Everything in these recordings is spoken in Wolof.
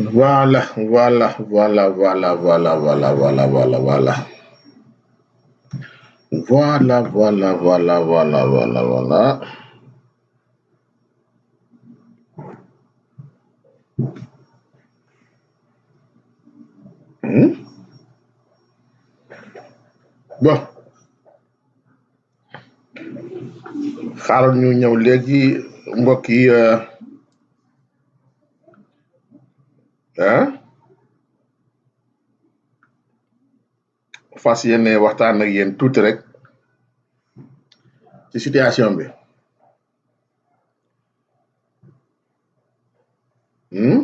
Voilà, voilà, voilà, voilà, voilà, voilà, voilà, voilà, voilà. Voilà, voilà, voilà, voilà, voilà, voilà. Hmm? Bon, xaaral ñu ñëw léegi mbokk yi ah fas yéene waxtaan ak yéen tuuti rek ci situation bi. Hmm?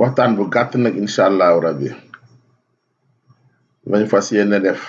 Waxtaan bu gàtt nag incha allahu rabbi lañ fas yéene def.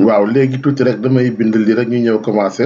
waaw léegi tuuti rek damay bind li rek ñu ñëw commencé.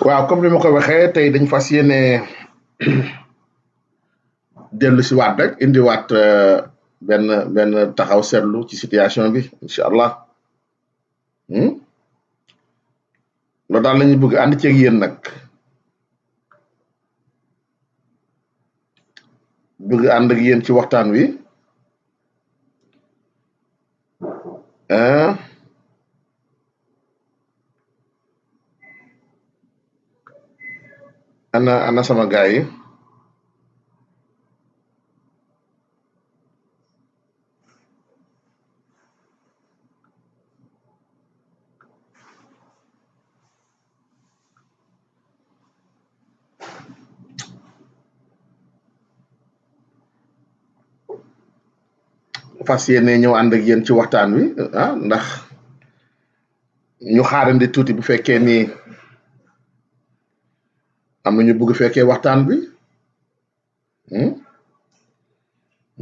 waaw comme ni ma ko waxee tey dañ fas yéene dellu si waat rek indiwaat benn taxaw seetlu ci situation bi incha allah. loolu daal lañu bëgg ànd ceeg yéen nag bëgg ànd ak yéen ci waxtaan wi ana sama gaay yi fas yéene ñëw ànd ak yéen ci waxtaan wi ndax ñu xaarandi tuuti bu fekkee ni am na ñu bëgg fekkee waxtaan bi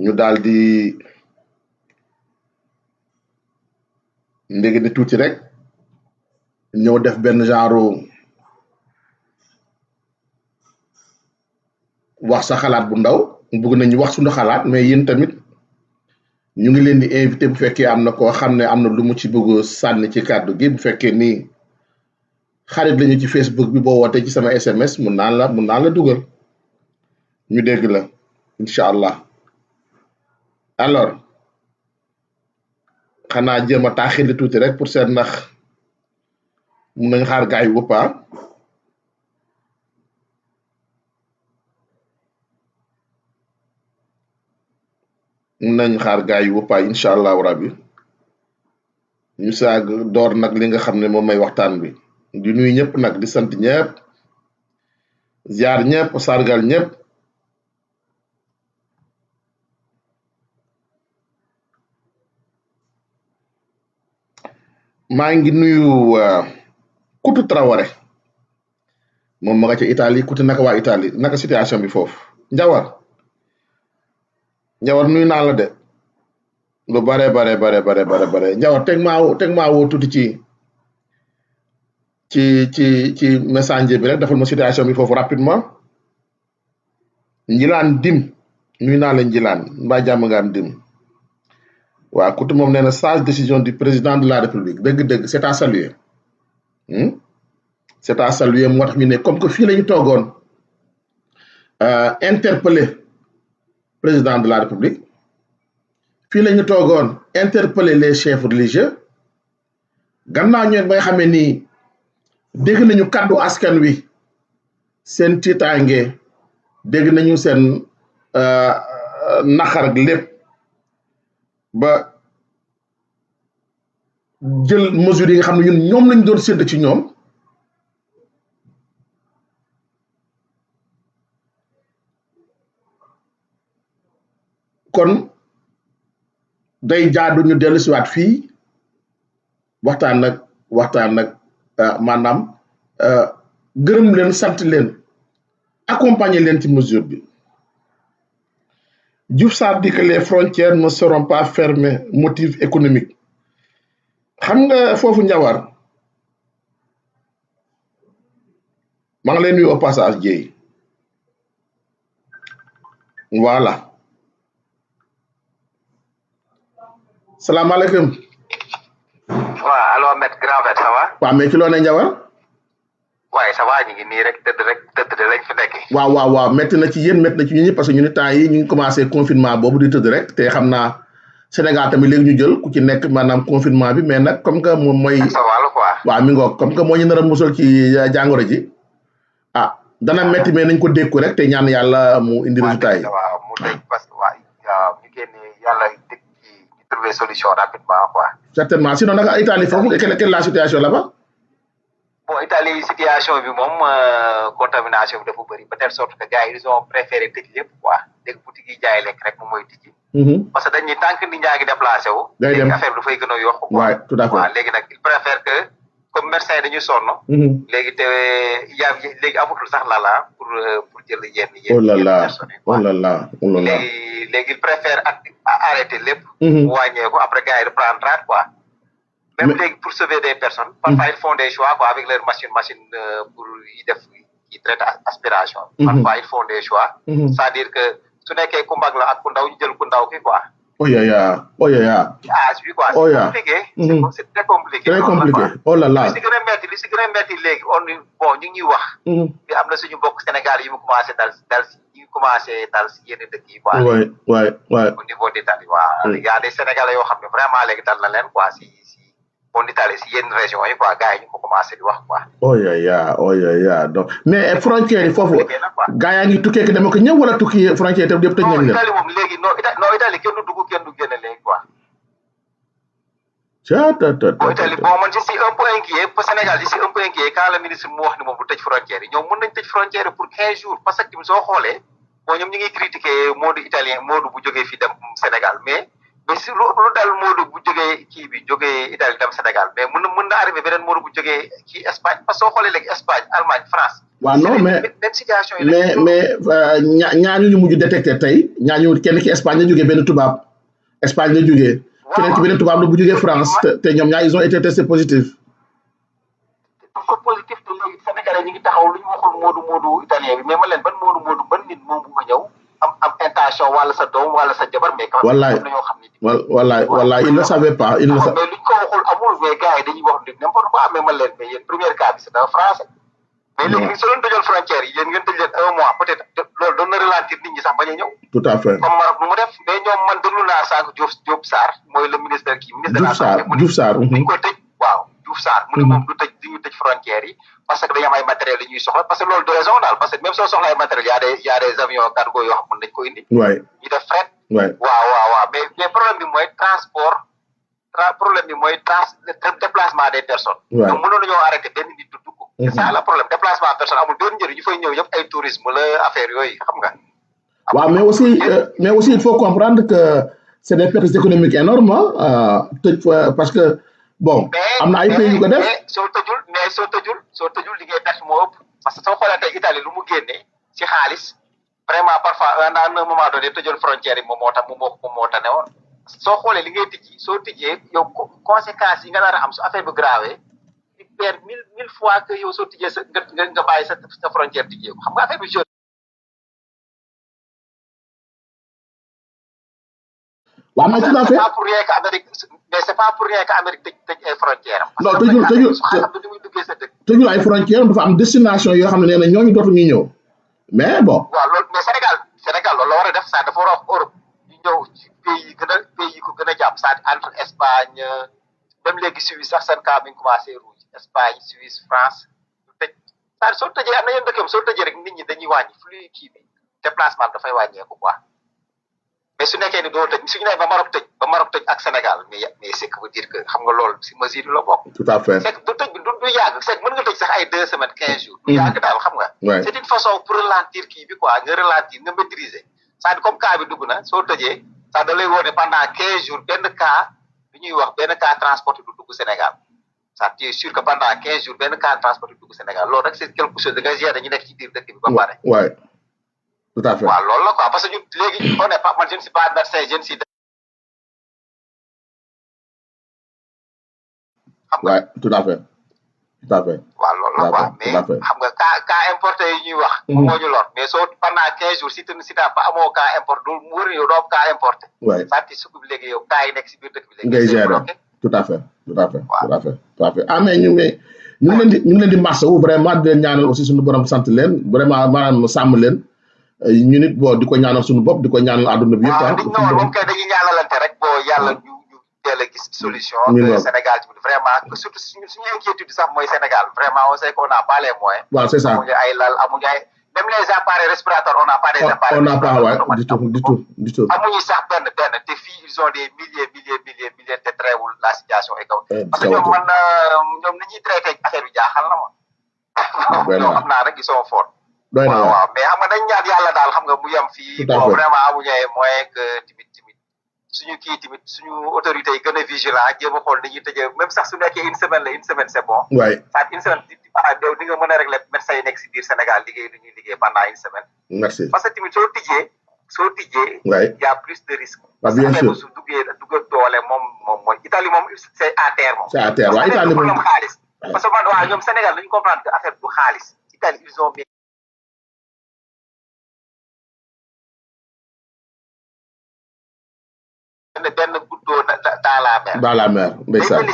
ñu daal di ndege ni tuuti rek ñëw def benn genre wax sa xalaat bu ndaw bëgg nañu wax suñu xalaat mais yéen tamit ñu ngi leen di invité bu fekkee am na koo xam ne am na lu mu ci bëgg sànni ci kàddu gi bu fekkee ni xarit lañu ci Facebook bi boo wootee ci sama SMS mun naa la dugal ñu dégg la incha allah alors xanaa jéem a taaxirli tuuti rek pour seet ndax mun nañ xaar gaay yu wëppa mun nañ xaar gaay yu wëppa incha allahu rabbi ñu saag door nag li nga xam ne moom may waxtaan bi di nuyu ñëpp nag di sant ñëpp ziar ñëpp sargal ñëpp maa ngi nuyu Kutu Traoré moom ma nga ca Italie Kutu naka waa Italie naka situation bi foofu Njawar nuyu naa la de lu bare Njawar teg maa woo tuuti ci message bi rek defal ma situation bi foofu rapidement Njilaan Dim nuyu naa la Njilaan mbaa jàmm nga am Dim waaw Kutu moom nee na sage décision du président de la République dëgg-dëgg c'est à saluer c'est à saluer moo tax ñu ne comme que fii la ñu toogoon interpeller président de la République fii la ñu toogoon interpeller les chefs religieux gannaaw ñoom ba nga xamee ni dégg nañu kàddu askan wi seen tiitaange dégg nañu seen naxar ak lépp ba jël mesures yi nga xam ne ñoom lañ doon sédd ci ñoom kon day jaadu ñu dellu siwaat fii waxtaan nag maanaam gërëm leen sant leen accompagner leen ci mesure bi Diouf Sarr dit que les frontières ne seront pas fermées motif économique xam nga foofu Njawar maa ngi lay nuyu au passage Dieye voilà salaamaaleykum. waaw allo Ahmed grand frère ça va. waaw mais ci loo ne Njawar. waaye ça va ñu ngi nii rek tëdd de lañ fi nekk. waaw métti na ci yéen métti na ci ñun ñi parce que ñu ni temps yi ñu ngi commencé confinement boobu di tëdd rek te xam naa Sénégal tamit léegi ñu jël ku ci nekk maanaam confinement bi mais nag comme que moom mooy. sa wàll quoi. waaw mi ngoog comme que moo ñu nar a musal ci jàngoro ji ah dana métti mais nañ ko dékku rek te ñaan yàlla mu indi résultat yi. waaw mu tëj parce que waaw ñu génne yàlla dëkk ci ñu trouver solution rapidement quoi. certainement sinon nag Italie foofu quelle la situation là-bas. bon Italie situation bi moom contamination bi dafa bëri peut-être sorte que gars yi ils ont préféré tëj lépp quoi dégg boutique yi jaay lekk rek moom mooy tijji. parce que dañuy tant que nit ñaa ngi déplacé wu. day dem affaire bi dafay gën a yokk quoi. waaw tout à fait waaw léegi nag il préfère que comme médecin dañuy sonn. léegi te léegi amatul sax lala pour jël yenn personnes yi. léegi il préfère arrêter lépp. wàññeeku après gars yi reprendre quoi. même léegi pour sauver des personnes. parfois ils font des choix quoi avec leur machine pour yi def yi traite aspiration. parfois ils font des choix. c'est-à-dire que su nekkee ku mag la ak ku ndaw ñu jël ku ndaw ki quoi. oyaya âge bi quoi. c'est compliqué. c'est très compliqué. très compliqué oh là là. li si gën a metti léegi bon ñu ngi ñuy wax. bi am na suñu mbokk Sénégal yi mu commencé dal si yenn dëkk yi quoi. waay au niveau d'Italie waaw. y a des Sénégalais yoo xam ne vraiment léegi dal na leen quoi si on Italie si yenn région yi quoi gars yi ñu ko commencé di wax quoi. oyaya donc mais frontière yi foofu gars yaa ngi tukkee dama ko ñëw wala tukki frontière te yëpp tëj nañ leen. Italie moom léegi non Italie kenn du dugg kenn du génne léegi quoi. Italie bon man je suis un peu inquiet pour Sénégal je suis un peu inquiet quand le ministre mu wax ni moom du tëj frontière yi ñoom mën nañ tëj frontière pour 15 jours parce que tamit soo xoolee bon ñoom ñu ngi critiquer mode italien mode bu jógee fii dem Sénégal mais si lu dal mode bu jógee kii bi jógee Italie dem Sénégal mais mën na arrivé beneen mode bu jógee kii Espagne parce que soo xoolee léegi Espagne Allemagne France. waaw non mais même situation yi mais ñaañu ñu mujj détecté tey ñaañu kenn ki Espagne la jógee benn tubaab Espagne la jógee. keneen ki beneen tubaab la bu jógee France te ñoom ñaar ils ont été testés positifs. positif te léegi Sénégalais ñu ngi taxaw lu ñu waxul moodu italien bi mais man leen ban nit moom bu ñëw am intention wala sa doom wala sa jabar mais. wallaay wallaay il ne savait pas il ne mais luñ ko waxul amul mais gars yi dañuy wax n'importe quoi mais man leen mais yéen premier cas bi c'est un français. mais léegi soo leen tëjoon frontière yi yéen ngeen tëj leen 1 mois peut-être loolu doon na ralentir nit ñi sax bañ a ñëw. tout à fait comme Maroc nu mu def mais ñoom man déglu naa sànq Diouf Sarr mooy le ministre de la santé. Diouf Sarr dañ ko tëj waaw Diouf Sarr mu ne moom du ñu tëj frontières yi parce que dañu am ay matériels yi ñuy soxla parce que loolu de raison daal parce que même soo soxla ay matériels y a des avions cargo yoo xam ne dañ ko indi. waay ñu def fret. waay waaw mais problème bi mooy transport. problème bi mooy déplacement des personnes. waaw donc mënoon nañoo arrêté benn nit du dugg. c'est ça le problème déplacement personne amul benn njëriñ ñu fay ñëw yëpp ay tourisme la affaire yooyu xam nga. waaw mais aussi il faut comprendre que c'est des pertes économiques énormes parce que bon. am na ay pays yu ko def mais soo tëjul li ngay perte moo ëpp parce que soo xoolee tey Italie lu mu génnee ci xaalis vraiment parfois à un moment donné tëjoon frontière yi moom moo tane woon. soo xoolee li ngay tijji soo tijjee yow conséquences yi nga nar a am su affaire bi grave di perdre mille fois que yow soo tijjee nga bàyyi sa frontière tijjee ko xam nga affaire bi waaw mais tout à fait c'est pas pour rien que Amérique mais c'est pas pour rien que Amérique tëj ay frontières am. non tëjul ay frontières dafa am destination yoo xam ne nee na ñooñu dootuñu ñëw mais bon. waaw loolu mais Sénégal loolu la war a def ça dafa war a wax Europe ñu ñëw ci pays yi ko gën a jàpp ça entre Espagne même léegi Suisse sax seen cas mi ngi commencé rouge Espagne Suisse France ñu tëj ça soo tëjee am na yenn dëkk yi soo tëjee rek nit ñi dañuy wàññi flux kii bi déplacement dafay wàññeeku quoi. mais su nekkee ni doo tëj suñu nee ba Maroc tëj ak Sénégal mais c'est que veut dire que xam nga loolu si mesure la bokk. tout à fait c'est que du tëj bi du yàgg c'est mën nga tëj sax ay 2 semaines 15 jours. du yàgg daal xam nga. c'est une façon pour ralentir kii bi quoi nga ralentir nga maîtriser c'est-à-dire comme cas bi dugg na soo tëjee ça da lay wóor ne pendant 15 jours benn cas bi ñuy wax benn cas transporté du dugg Sénégal ça tu es sûr que pendant 15 jours benn cas transporté du dugg Sénégal loolu rek c'est quelque chose da nga gérer ñu nekk ci biir dëkk bi ba pare. waay tout à fait waaw loolu la quoi parce que ñun léegi on est pas man je ne suis pas médecin je ne suis. xam nga tout à fait. waaw loolu la quoi mais xam nga cas importé yi ñuy wax. moo ñu lor mais soo pendant 15 jours si t'as pas amoo cas importé du mu wër yow doo am cas importé. waay c'est-à-dire sukk bi léegi yow cas yi nekk si biir dëkk bi léegi. ngay gérer tout à fait. ah mais ñu ngi leen di masawu vraiment di leen ñaanal aussi suñu borom sant leen vraiment maanaam sàmm leen. ñu nit boo di ko ñaanal suñu bopp di ko ñaanal àdduna bi yëpp. waaw moom kay dañuy ñaanalante rek boo yàlla ñu teel a gis solution. Sénégal ci vraiment surtout suñu inquiétude sax mooy Sénégal vraiment on sait qu'on n'a pas les moyens. waaw c'est ça amuñu ay lal amuñu ay même les appareils respirateurs on n'a pas des appareils. on n'a pas ouais du tout. amuñu sax benn te fii ils ont des milliers te teewul la situation est kaw. parce que ñoom ni ñuy traité affaire bi jaaxal na ma. ñoom xam naa rek ils sont forts. waaw mais xam nga dañ ñaan yàlla daal xam nga mu yem fii bon vraiment amuñu ay moyen que timit suñu autorités yi gën a vigilant jéem a xool ni ñuy tëjee même sax su nekkee une semaine c'est bon waay ça une semaine di nga mën a régler médecins yi nekk si biir Sénégal liggéey lu ñuy liggéey pendant une semaine merci parce que timit soo tijjee y a plus de risque bien sûr su dugg doole moom mooy Italie moom c'est à terre moom c'est à terre waaw Italie moom xaalis parce que man waaw ñoom Sénégal dañu comprendre que affaire du xaalis Italie ils ont benn goutte dans la mer ndeysaan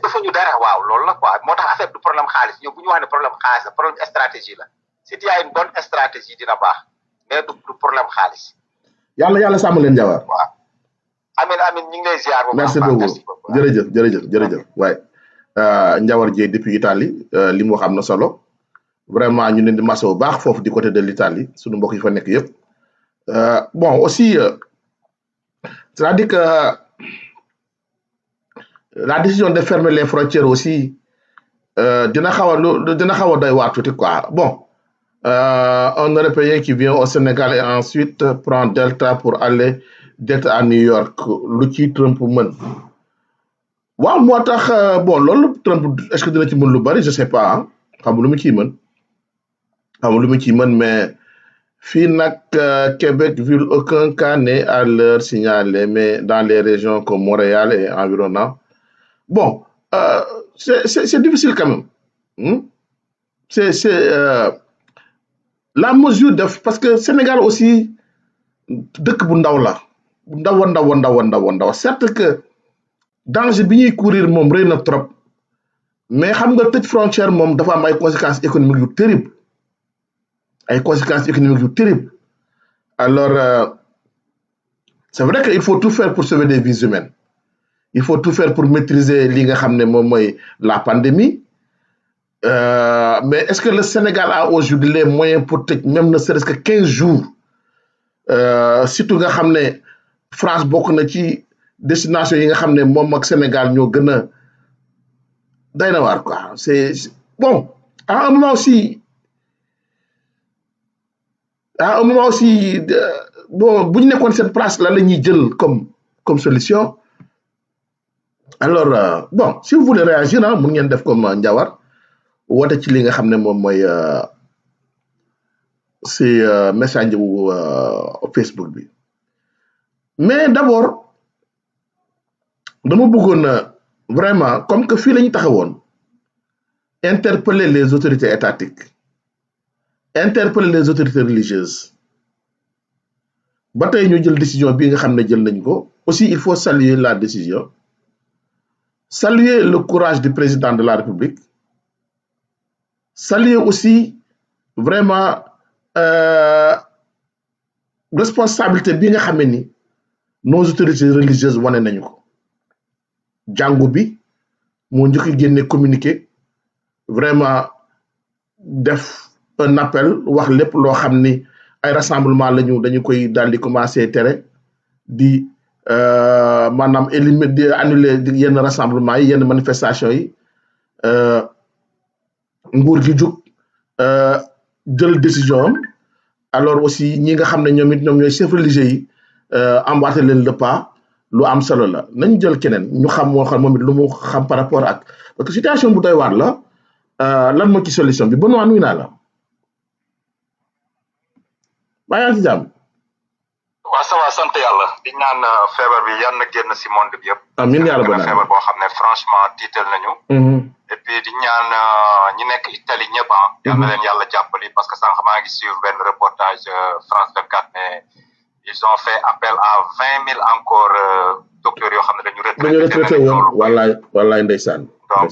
dafa ñu dara waaw loolu la quoi moo tax affaire du problème xaalis ñoom bu ñu wax ne problème xaalis la problème stratégie la si tu as une bonne stratégie dina baax mais du problème xaalis yàlla sàmm leen Jawar waaw amin ñu ngi lay ziar bu merci beaucoup jërëjëf waaye Njawar Dieye depuis Italie li mu wax am na solo vraiment ñu leen di masawu bu baax foofu du côté de l'Italie suñu mbokk yi fa nekk yëpp bon aussi c'est-à-dire que la décision de fermer les frontières aussi dina xaw a doy waar tuuti quoi bon un Européen qui vient au Sénégal et ensuite prend Delta pour aller direct à New York lu ci Trump mën waaw moo tax bon loolu Trump est-ce que dina ci mën lu bari je sais pas xam lu mu ciy mën mais fii nag Québec ville aucun cas n'est à l'heure signalé mais dans les régions comme Montréal et environnant bon c'est difficile quand même c'est la mesure parce que Sénégal aussi dëkk bu ndaw la ndaw certes que danger bi ñuy courir moom rëy na trop mais xam nga tëj frontière moom dafa am ay conséquences économiques yu terribles alors c'est vrai que il faut tout faire pour sauver des vies humaines il faut tout faire pour maîtriser li nga xam ne moom mooy la pandémie mais est-ce que le Sénégal a aujourd'hui les moyens pour tëj même ne serait-ce que 15 jours surtout nga xam ne France bokk na ci destination yi nga xam ne moom ak Sénégal ñoo gën a day na waar quoi c'est bon à un moment aussi bon bu ñu nekkoon seen place la ñuy jël comme solution alors bon si vous voulez réagir mun ngeen def comme Ndiawar woote ci li nga xam ne moom mooy si message wu Facebook bi mais d'abord dama bëggoon vraiment comme que fii la ñu taxawoon interpeller les autorités étatiques interpeller les autorités religieuses ba tey ñu jël décision bi nga xam ne jël nañ ko aussi il faut saluer la décision saluer le courage du président de la République saluer aussi vraiment responsabilité bi nga xam ne ni nos autorités religieuses wane nañu ko jàngu bi moo njëkk a génne communiqué vraiment def un appel wax lépp loo xam ni ay rassemblement lañu dañu koy daal di commencer tere di maanaam éliminer di annuler yenn rassemblement yi yenn manifestation yi nguur gi jug jël décision am alors aussi ñi nga xam ne ñoom ñooy chef religieux yi emboîter leen le pas lu am solo la nañ jël keneen ñu xam moo xam moom it lu mu xam par rapport ak parce que situation bu doy waar la lan moo ci solution bi Benoît nuyu naa la baa yaa ngi ci jàmm waaw ça va sant yàlla di ñaan feebar bi yal na génn si monde bi yëpp amiin yàlla ba feebar boo xam ne franchement tiital nañu et puis di ñaan ñi nekk Italie ñëpp yal na leen yàlla jàppali parce que sànq maa ngi suivre benn reportage France 24 mais ils ont fait appel à 20 000 encore docteurs yoo xam ne dañu retraité woon wallaay ndeysaan donc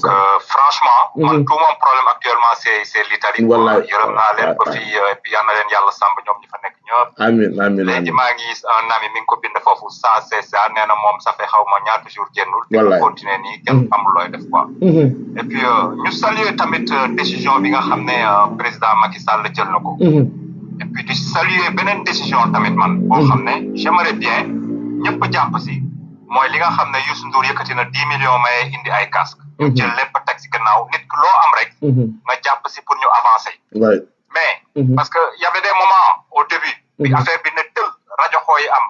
franchement man tout mon problème actuellement c'est l'Italie yërëm naa leen ba fii et puis yal na leen yàlla sàmb ñoom ñi fa nekk ñëpp amiin léegi maa ngi un ami mi ngi ko bind foofu ça c'est ça nee na moom ça fait xaw ma ñaata jour génnul te continuer nii kenn amul looy def quoi et puis ñu saluer tamit décision bi nga xam ne président Macky Sall jël na ko et puis di saluer beneen décision tamit man boo xam ne j'aimerais bien ñëpp jàpp si mooy li nga xam ne Youssou Ndour yëkkati na 10 millions maye indi ay casque ñu jël lépp teg si gannaaw nit ki loo am rek nga jàpp si pour ñu avancer mais parce que y avait des moments au début bi affaire bi ne tël rajo xoo yi am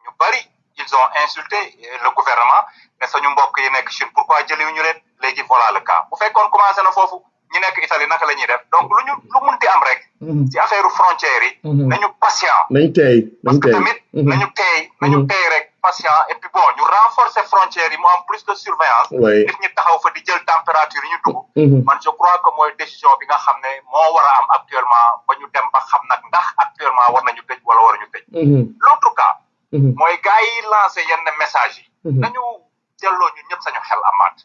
ñu bari ils ont insulté le gouvernement ne sañu mbokk yi nekk Chine pourquoi jëliwu ñu leen léegi voilà le cas bu fekkoon commencé na foofu ñi nekk Italie naka la ñuy def donc lu munti am rek ci affaire frontières yi nañu patient parce que tamit nañu teey rek patient et puis bon ñu renforcer frontières yi mu am plus de surveillance nit ñi taxaw fa di jël température yi ñu dugg man je crois que mooy décision bi nga xam ne moo war a am actuellement ba ñu dem ba xam nag ndax actuellement war nañu tëj wala waruñu tëj l'autre cas mooy gars yi lancé yenn message yi nañu delloo ñun ñëpp sañu xel amaat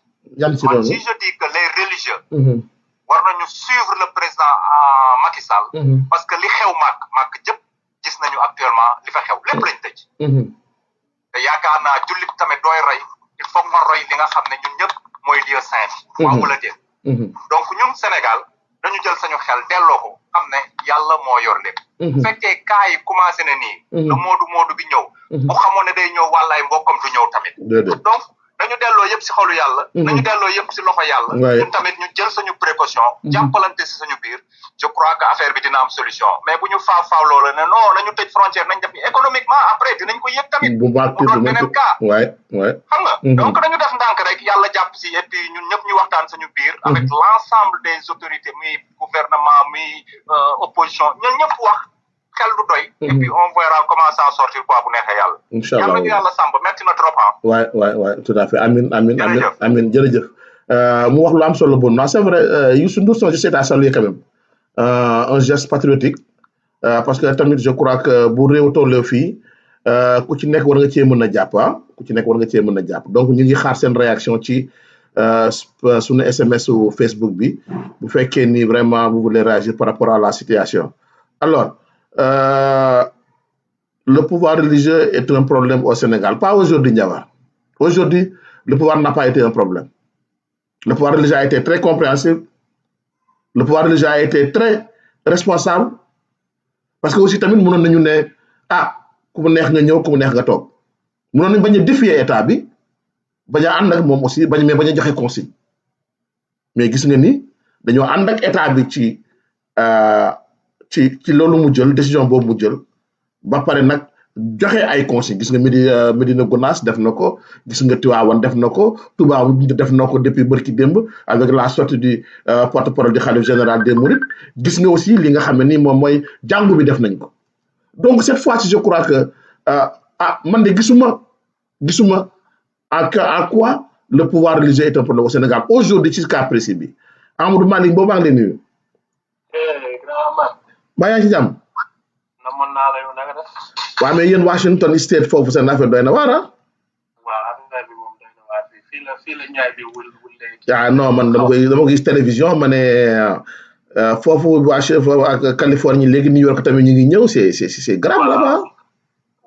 man si je dis que les religieux war nañu suivre le président Macky Sall parce que li xew màkk jëpp gis nañu actuellement li fa xew lépp lañ tëj te yaakaar naa jullit tamit dooy roy il faut nga roy li nga xam ne ñun ñëpp mooy lieu saint bi waaw wala déet donc ñun Sénégal dañu jël sañu xel delloo ko xam ne yàlla moo yor lépp bu fekkee cas yi commencé na nii le moodu bi ñëw bu xamoon ne day ñëw wàllaay mbokkam du ñëw tamit donc dañu delloo yëpp si xolu yàlla nañu delloo yëpp si loxo yàlla ñun tamit ñu jël sañu précaution jàppalante si sañu biir je crois que affaire bi dina am solution mais bu ñu faaw loola ne non nañu tëj frontière nañ def ni économiquement après dinañ ko yëg tamit mu doon beneen cas xam nga donc dañu def ndànk rek yàlla jàpp si et puis ñun ñëpp ñu waxtaan sañu biir avec l'ensemble des autorités muy gouvernement muy opposition ñun ñëpp wax xel du doy et puis on verra comment s'en sortir quoi bu neexee yàlla inchallah yàlla ñu yàlla sàmb merci na trop waay tout à fait amin jërëjëf mu wax lu am solo bon c'est vrai Youssou Ndour son geste est à saluer quand même un geste patriotique parce que tamit je crois que bu réew tollee fii ku ci nekk war nga cee mën a jàpp ku ci nekk war nga cee mën a jàpp donc ñu ngi xaar seen réaction ci suñu SMS ou Facebook bi bu fekkee ni vraiment vous voulez réagir par rapport à la situation. Alors le pouvoir religieux est un problème au Sénégal, pas aujourd'hui, Ndiawar. Aujourd'hui, le pouvoir n'a pas été un problème. Le pouvoir religieux a été très compréhensible. Le pouvoir religieux a été très responsable. Parce que aussi tamit mënoon nañu ne ku mu neex nga ñëw ku mu neex nga toog mënoon nañu bañ a défier état bi bañ a ànd ak moom aussi bañ a joxe consigne mais gis nga ni dañoo ànd ak état bi ci loolu mu jël décision boobu mu jël ba pare nag joxe ay consigne gis nga Médina Gounass def na ko gis nga Tivaouane def na ko Touba def na ko depuis bërki démb avec la sortie du porte-parole du khalife général des Mourides gis nga aussi li nga xam ne ni moom mooy jàngu bi def nañ ko donc cette fois-ci je crois que man de gisuma en quoi le pouvoir religieux est un problème au Sénégal aujourd'hui ci cas précis bi Amadou Malick boobu maa ngi lay nuyu. Mbaa yaa ngi ci jàmm. waaw mais yéen Washington State foofu seen affaire doy na waar waaw affaire bi moom doy na waar fii la ñaay bi wul non man dama ko gis télévision ma ne foofu ak Californie léegi New York tamit ñu ngi ñëw c'est grave là-bas.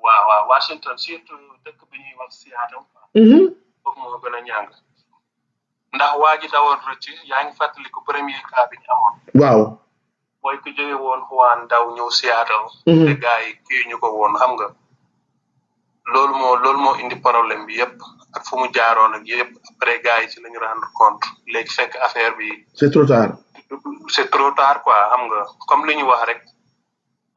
waaw Washington surtout dëkk bi ñuy wax Seattle. foofu moo gën a ñàng ndax waa ji dawoon rëcc yaa ngi fàttaliku premier cas bi ñu amoon. waaw. mooy ku jóge woon Juan daw ñëw Seattle. te gars yi kii ñu ko woon xam nga. loolu moo indi problème bi yëpp ak fu mu jaaroon ak yëpp après gars yi ci lañu rendre compte léegi fekk affaire bi. c'est trop tard. c'est trop tard quoi xam nga comme li ñu wax rek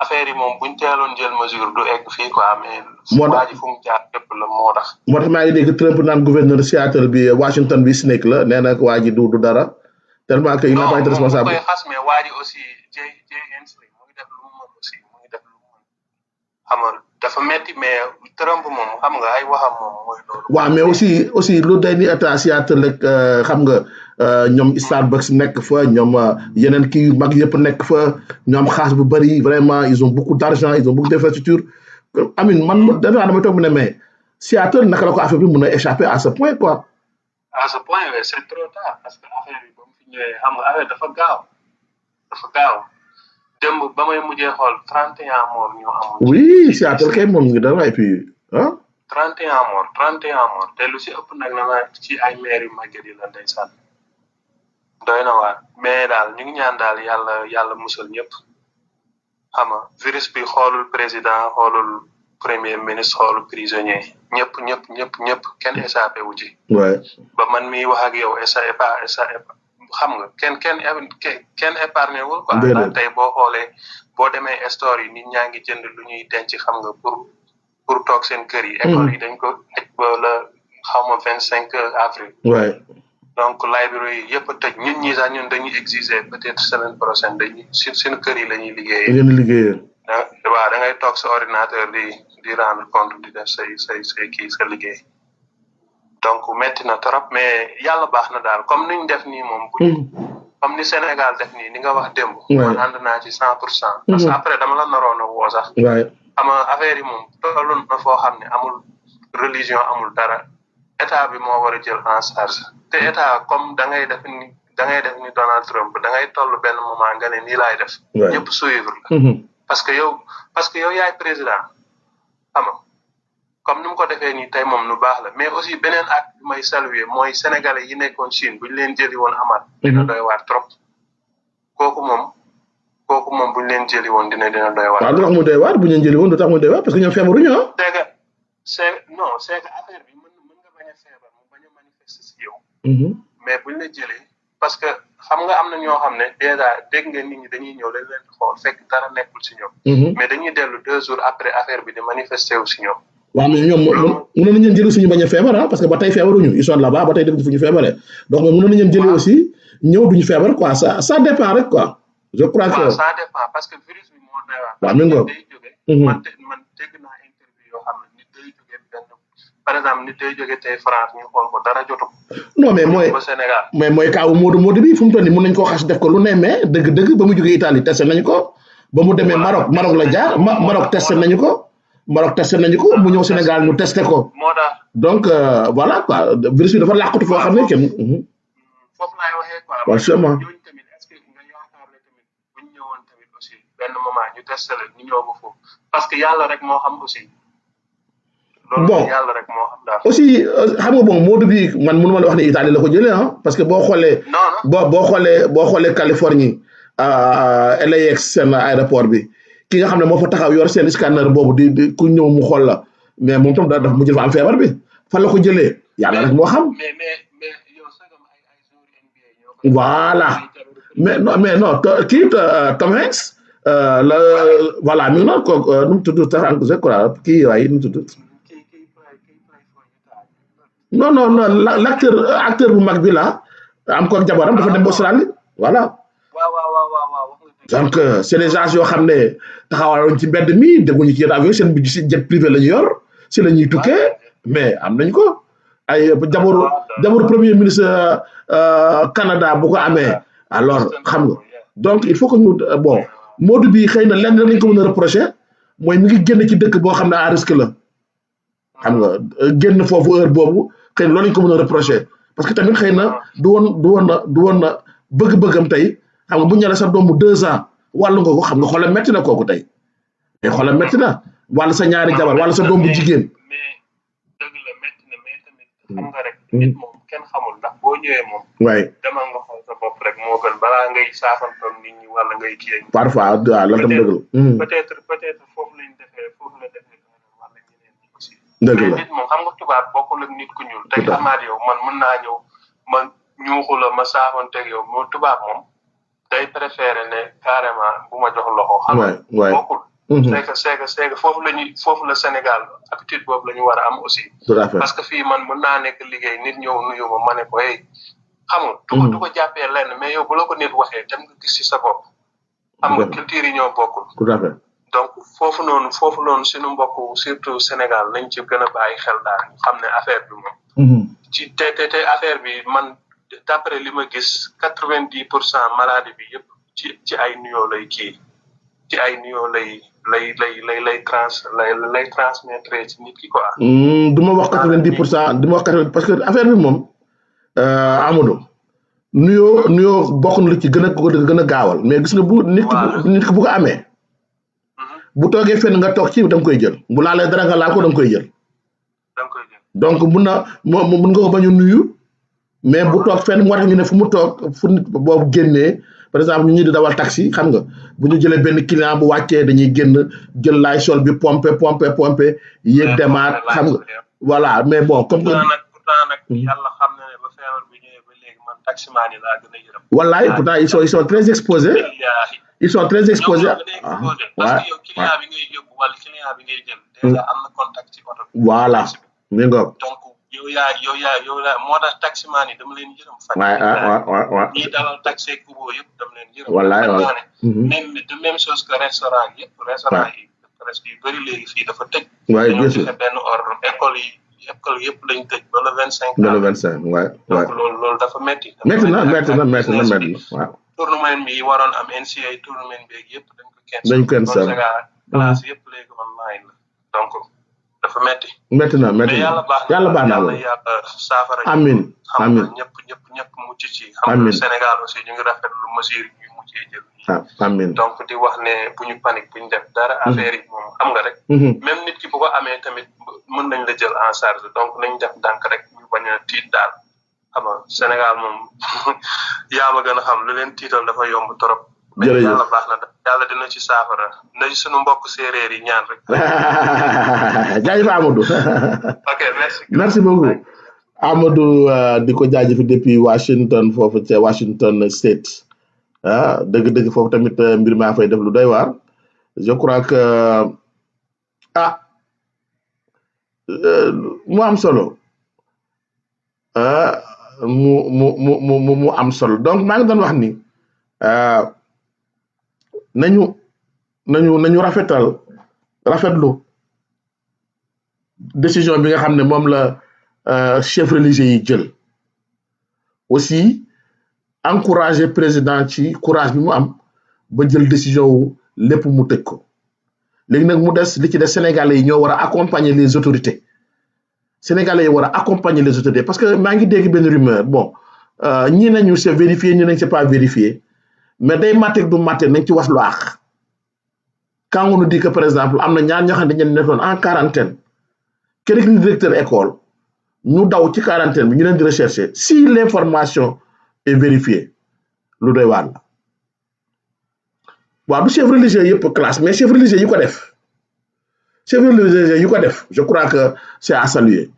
affaire yi moom buñ teeloon jël mesure du egg fii quoi mais. moo tax waa ji fu mu jaar yëpp la moo tax. moo tax maa ngi dégg Trump naan gouverneur Seattle bi Washington bi snake la nee na waa ji du dara. tellement que il n'a pas été responsable. non moom koy xas mais waa ji aussi Jay Inslee mu ngi def lu mu mën aussi mu ngi def lu mu mën xam nga dafa metti mais Trump moom xam nga ay waxam moom mooy loolu. waaw mais aussi lu day ni état Seattle rek xam nga ñoom Starbucks nekk fa ñoom yeneen kii yu mag yëpp nekk fa ñoom xaas bu bari vraiment ils ont beaucoup d'argent ils ont beaucoup d'infrastructures amin man damay toog mu ne mais Seattle naka la ko affaire bi mën a échapper à ce point quoi. à ce point oui c'est trop tard parce que affaire bi ba mu fi ñëwee xam nga affaire dafa gaaw démb ba may mujjee xool 31 morts ñoo amoon. oui Seattle kay moom ngi dara et puis 31 morts te lu si ëpp nag na ci ay maire yu màgget yi la ndeysaan doy na waar mais daal ñu ngi ñaan daal yàlla musal ñëpp xam nga virus bi xoolul président xoolul premier ministre xoolul prisonnier ñëpp kenn échappé wu ci. ba man miy wax ak yow xam nga kenn épargné wul quoi. ndax tey boo xoolee boo demee store yi nit ñaa ngi jënd lu ñuy denc xam nga pour toog seen kër yi. école yi dañ ko tëj ba la xaw ma 25 avril. donc librairie yi yëpp a tëj ñun dañuy exiger peut-être semaine prochaine dañuy seen kër yi la ñuy liggéeyee. waaw da ngay toog sa ordinateur di rendre compte di def say sa liggéey. donc metti na trop mais yàlla baax na daal comme niñ def nii moom. comme ni Sénégal def nii ni nga wax démb. man ànd naa ci 100%. parce que après dama la naroon a woo sax. xam nga affaire yi moom tollu na foo xam ne amul religion amul dara état bi moo war a jël en charge te état comme da ngay def ni Donald Trump da ngay toll benn moment nga ne nii laay def. ñëpp suivre la. parce que yow yaay président xam nga comme ni mu ko defee nii tey moom lu baax la mais aussi beneen acte bi may saluer mooy sénégalais yi nekkoon Chine bu ñu leen jëli woon amaat. dina doy waar trop kooku moom bu ñu leen jëli woon dina doy waar. waaw lu tax mu doy waar bu ñu leen jëli woon lu tax mu doy waar parce que ñoom feebaruñu ah. c'est que affaire bi mën nga bañ a feebar mu bañ a manifester si yow. mais buñ la jëlee parce que xam nga am na ñoo xam ne déjà dégg nga nit ñi dañuy ñëw dañ leen xool fekk dara nekkul si ñoom. mais dañuy dellu 2 jours après affaire bi di manifester wu si ñoom. waaw mais ñoom mënoon nañu leen jëli suñu bañ a feebar ah parce que ba tey feebaruñu ils sont là-bas ba tey dégg fu ñu feebaree donc mënoon nañu leen jëli aussi ñëw duñu feebar quoi ça dépend rek quoi. je crois que ça dépend parce que virus bi moo doy waar. waaw mi ngi day jógee. man dégg naa interview yoo xam ne nit day jógee benn par exemple nit day jógee tey France ñu xool ko dara jotu ko. non mais mooy kaawu Modou bi fu mu toll nii mën nañu koo xas def ko lu ne mais dëgg-dëgg ba mu jógee Italie testé nañu ko ba mu demee Maroc la jaar Maroc testé nañu ko Maroc testé nañu ko mu ñëw Sénégal ñu testé ko donc voilà quoi virus bi dafa làqatu foo xam ne kenn foofu laay waxee quoi waaw sûrement ñooñu tamit est-ce que nga yaakaar ne tamit buñ ñëwoon tamit aussi benn moment ñu testé la ñu ñëw ba foofu parce que yàlla rek moo xam aussi bon yàlla rek moo xam daal aussi xam nga bon Modou bi man mënu ma la wax ne Italie la ko jëlee parce que boo xoolee Californie LAX seen aéroport bi ki nga xam ne moo fa taxaw yor seen scanner boobu di ku ñëw mu xool la mais moom tam daf mu jël fa am feebar bi fan la ko jëlee yàlla rek moo xam voilà mais non kii Tom Hanks la voilà mi ngi noonu ko nu mu tudd je crois kii waaye nu mu tudd non acteur bu mag bi la am ko jabaram dafa dem Australie voilà donc c'est des gens yoo xam ne taxawaloon ci mbedd mi dégguñu ci avion seen bi si jet privé la ñu yor si la ñuy tukkee mais am nañ ko ay jabaru premier ministre Canada bu ko amee alors xam nga donc il faut que ñu bon Modou bi xëy na lenn rek lañ ko mën a reprocher mooy mi ngi génn ci dëkk boo xam ne à risque la xam nga génn foofu heure boobu xëy na loolu lañ ko mën a reprocher parce que tamit xëy na du woon na bëgg-bëggam tey xam nga bu ñu la sa doomu 2 ans wàllu nga ko xam nga xoolal metti na kooku tey mais xoolal metti na wàllu sa ñaari jabar wàllu sa doom bu jigéen. mais dëgg la metti na mais tamit xam nga rek nit moom kenn xamul ndax boo ñëwee moom. waaye demal nga xool sa bopp rek moo gën balaa ngay saafantoon nit ñi wala ngay kii. parfois waaw la tam dëgg la. peut-être foofu la defee wala ñeneen ñi aussi. dëgg la mais nit moom xam nga tubaab bokkul ak nit ku ñuul. tey amaat yow man mën naa ñëw ma ñuuxu la ma saafanteeg yow moo tubaab moom. day préféré ne carrément bu ma jox loxo. xam nga bokkul. c'est que foofu la Sénégal habitude boobu la ñu war a am aussi. tout à fait parce que fii man mën naa nekk liggéey nit ñëw nuyu ma ne ko hey xam nga. du ko jàppee lenn mais yow bu la ko nit waxee dem nga gis ci sa bopp. xam nga culture yi ñoo bokkul. tout à fait donc foofu noonu suñu mbokk surtout Sénégal nañ ci gën a bàyyi xel daal ñu xam ne affaire bi moom. ci te affaire bi man. d'après li ma gis 90% maladie bi yëpp ci ay nuyoo lay kii ci ay nuyoo lay transmettre ci nit ki quoi. du ma wax 90% du ma wax 80 parce que affaire bi moom Amadou nuyoo bokk na lu ci gën a gaawal mais gis nga bu nit ki bu ko amee. bu toogee fenn nga toog ci da nga koy jël bu laalee dara nga laal ko da nga koy jël. donc mun nga ko bañ a nuyu. mais bu toog fenn moo tax ñu ne fu mu toog fu nit boobu génnee par exemple ñu di dawal taxi xam nga bu ñu jëlee benn client bu wàccee dañuy génn jël laay sol bi pompe yéeg demaat xam nga voilà mais bon comme pourtant nag yàlla xam na ne ba feebar bi ñëwee ba léegi man taximaan yi laa gën a yërëm. wallaay pourtant ils sont très exposés. parce que yow client bi ngay yóbbu wala client bi ngay jël. déjà am na contact ci oto bi. voilà mi ngoog. donc yow yaa moo tax taximaan yi dama leen yërëm. waaw ñi dalal taxi ak Uber yëpp dama leen yërëm. wallaay même chose que restaurant yëpp restaurant yi presque yu bëri léegi fii dafa tëj. waaye bien sûr dañoo joxe benn ordre école yëpp dañ tëj ba le 25. ba le 25 waay. donc loolu dafa métti. métti na waaw. tournament bi waroon am NCA tournament bi yëpp dañ ko cancel. dañ ko cancel classe yëpp léegi online la donc. dafa métti na mais yàlla baax na yàlla saafara amiin xam nga ñëpp mucc ci xam nga Sénégal aussi ñu ngi rafetlu mesure yi ñu mujjee jël amiin donc di wax ne bu ñu panique bu ñu def dara affaire yi moom xam nga rek même nit ki bu ko amee tamit mën nañ la jël en charge donc nañ def ndànk rek ñu bañ a tiit daal xam nga Sénégal moom yaa ma gën a xam lu leen tiital dafa yomb trop mais yàlla baax na yàlla dina ci saafara na ci sunu mbokk séeréer yi ñaan rek. jaajëf Amadou. ok merci beaucoup Amadou di ko jaajëf depuis Washington foofu ca Washington State dëgg-dëgg foofu tamit mbir maa fay def lu doy waar je crois que mu am solo mu am solo donc maa ngi doon wax ni. nañu rafetlu décision bi nga xam ne moom la chef religieux yi jël aussi encourager président ci courage bi mu am ba jël décision wu lépp mu tëj ko léegi nag mu des li ci des Sénégalais yi ñoo war a accompagner les autorités Sénégalais yi war a accompagner les autorités parce que maa ngi dégg benn rumeur bon ñii nañu c'est vérifié ñii nañ c'est pas vérifié mais day màtteeg du màtte nañ ci wax lu àq quand on nous dit que par exemple am na ñaar ñoo xam ne dañu nekkoon en quarantaine kenn directeur école ñu daw ci quarantaine bi ñu leen di rechercher si l'information est vérifiée lu doy waar la waaw du chef religieux yëpp classe mais chef religieux yi ko def je crois que c'est à saluer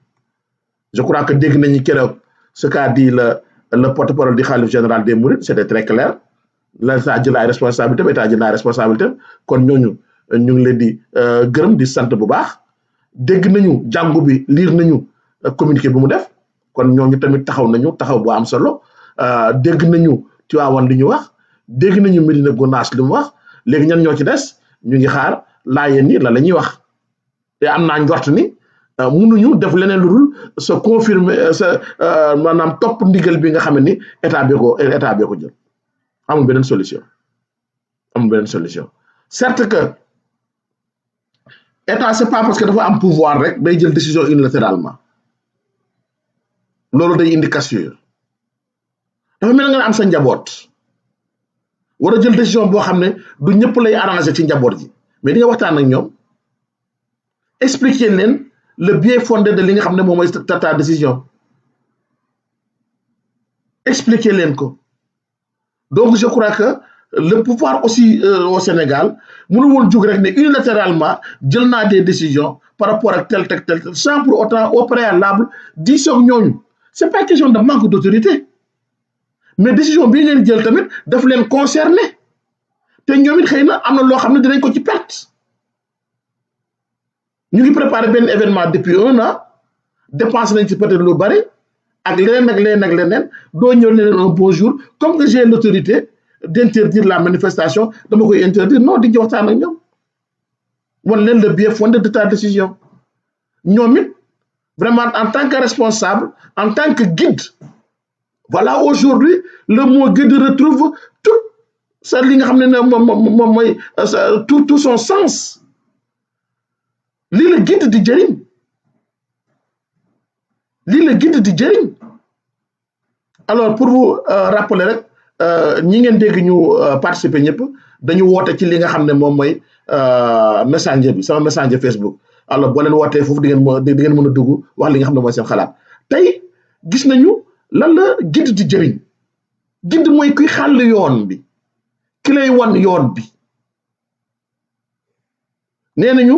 je crois que dégg nañu keroog ce qu'a dit le porte-parole du khalife général des Mourides c'était très clair l'État jël ay responsabilité état jël ay responsabilité kon ñooñu ñu ngi leen di gërëm di sant bu baax dégg nañu jàngu bi lire nañu communiqué bi mu def kon ñooñu tamit taxaw nañu taxaw bu am solo dégg nañu Tivaouane li ñu wax dégg nañu Médina Gounass li mu wax léegi ñan ñoo ci des ñu ngi xaar laayeen ni la ñuy wax te am naa njort ni mënuñu def leneen lu dul se confirmer maanaam topp ndigal bi nga xam ne ni état bi ko jël amul beneen solution certes que état c'est pas parce que dafa am pouvoir rek day jël décision unilatéralement loolu day indi cassure dafa mel nga am sa njaboot war a jël décision boo xam ne du ñëpp lay arranger ci njaboot ji mais di nga waxtaan ak ñoom expliquer leen le bien fondé de li nga xam ne moom mooy ta décision expliquer leen ko donc je crois que le pouvoir aussi au Sénégal mënu woon jóg rek ne unilatéralement jël naa des décisions par rapport ak tel sans pour autant au préalable di soog ñooñu c'est pas question de manque d'autorité mais décision bii ngeen jël tamit daf leen concerné te ñoom it xëy na am na loo xam ne dinañ ko ci perte ñu ngi préparé benn événement depuis 1 an dépense nañ ci peut-être lu bari ak leneen doo ñëw ne leen un bon jour comme que j'ai l'autorité d'interdire la manifestation dama koy interdire non di ci waxtaan ak ñoom wan leen le bien fondé de ta décision ñoom it vraiment en tant que responsable en tant que guide voilà aujourd'hui le mot guide retrouve tout ça li nga xam ne moom mooy tout son sens lii la guide di jëriñ alors pour vous rappeler rek ñi ngeen dégg ñu participer ñëpp dañu woote ci li nga xam ne moom mooy messenger bi sama messenger Facebook alors boo leen wootee foofu di ngeen mën a dugg wax li nga xam ne mooy seen xalaat tey gis nañu lan la guide di jëriñ guide mooy kuy xàll yoon bi ki lay wan yoon bi nee nañu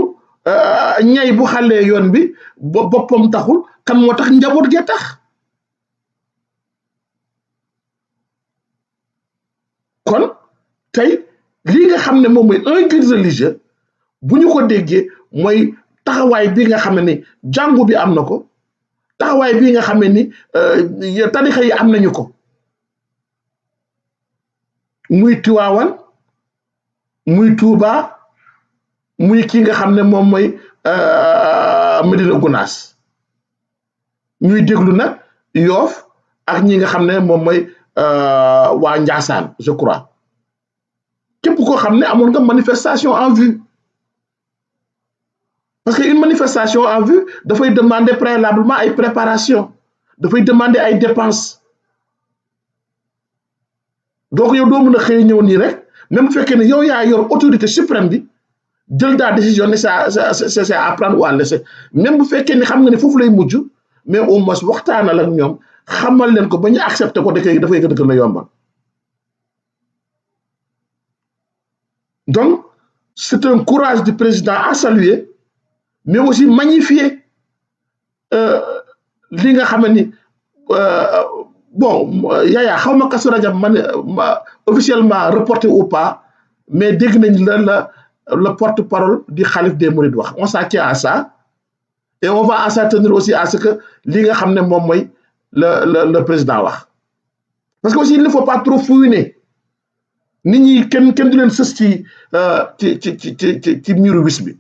ñay bu xàllee yoon bi boppam taxul kan moo tax njaboot gee tax kon tey lii nga xam ne moom mooy un guide religieux bu ñu ko déggee mooy taxawaay bi nga xam ne ni jàngu bi am na ko taxawaay bi nga xam ne ni tarixa yi am nañu ko muy Tiwaawan muy Tuuba muy ki nga xam ne moom mooy Médina Gounass ñuy déglu nag Yoff ak ñi nga xam ne moom mooy waa Njaasaan je crois képp koo xam ne amoon nga manifestation en vue parce que une manifestation en vue dafay demander préalablement ay préparation dafay demander ay dépenses donc yow doo mën a xëy ñëw nii rek même bu fekkee ne yow yaa yor autorité suprême bi jël daa décision ne c'est à prendre ou à laisser même bu fekkee ne xam nga ne foofu lay mujj mais au moins waxtaanal ak ñoom xamal leen ko ba ñu accepté ko dafay gën a yombal donc c'est un courage du président à saluer mais aussi magnifier li nga xam ni bon Yaya xaw ma Kazu Rajab officiellement reporté ou pas mais dégg nañ le porte-parole du khalife des Mourides wax on s'en tient à ça et on va s'en tenir aussi à ce que li nga xam ne moom mooy le président wax parce que aussi il ne faut pas trop fouiner nit ñi kenn du leen sës ci miiru wis bi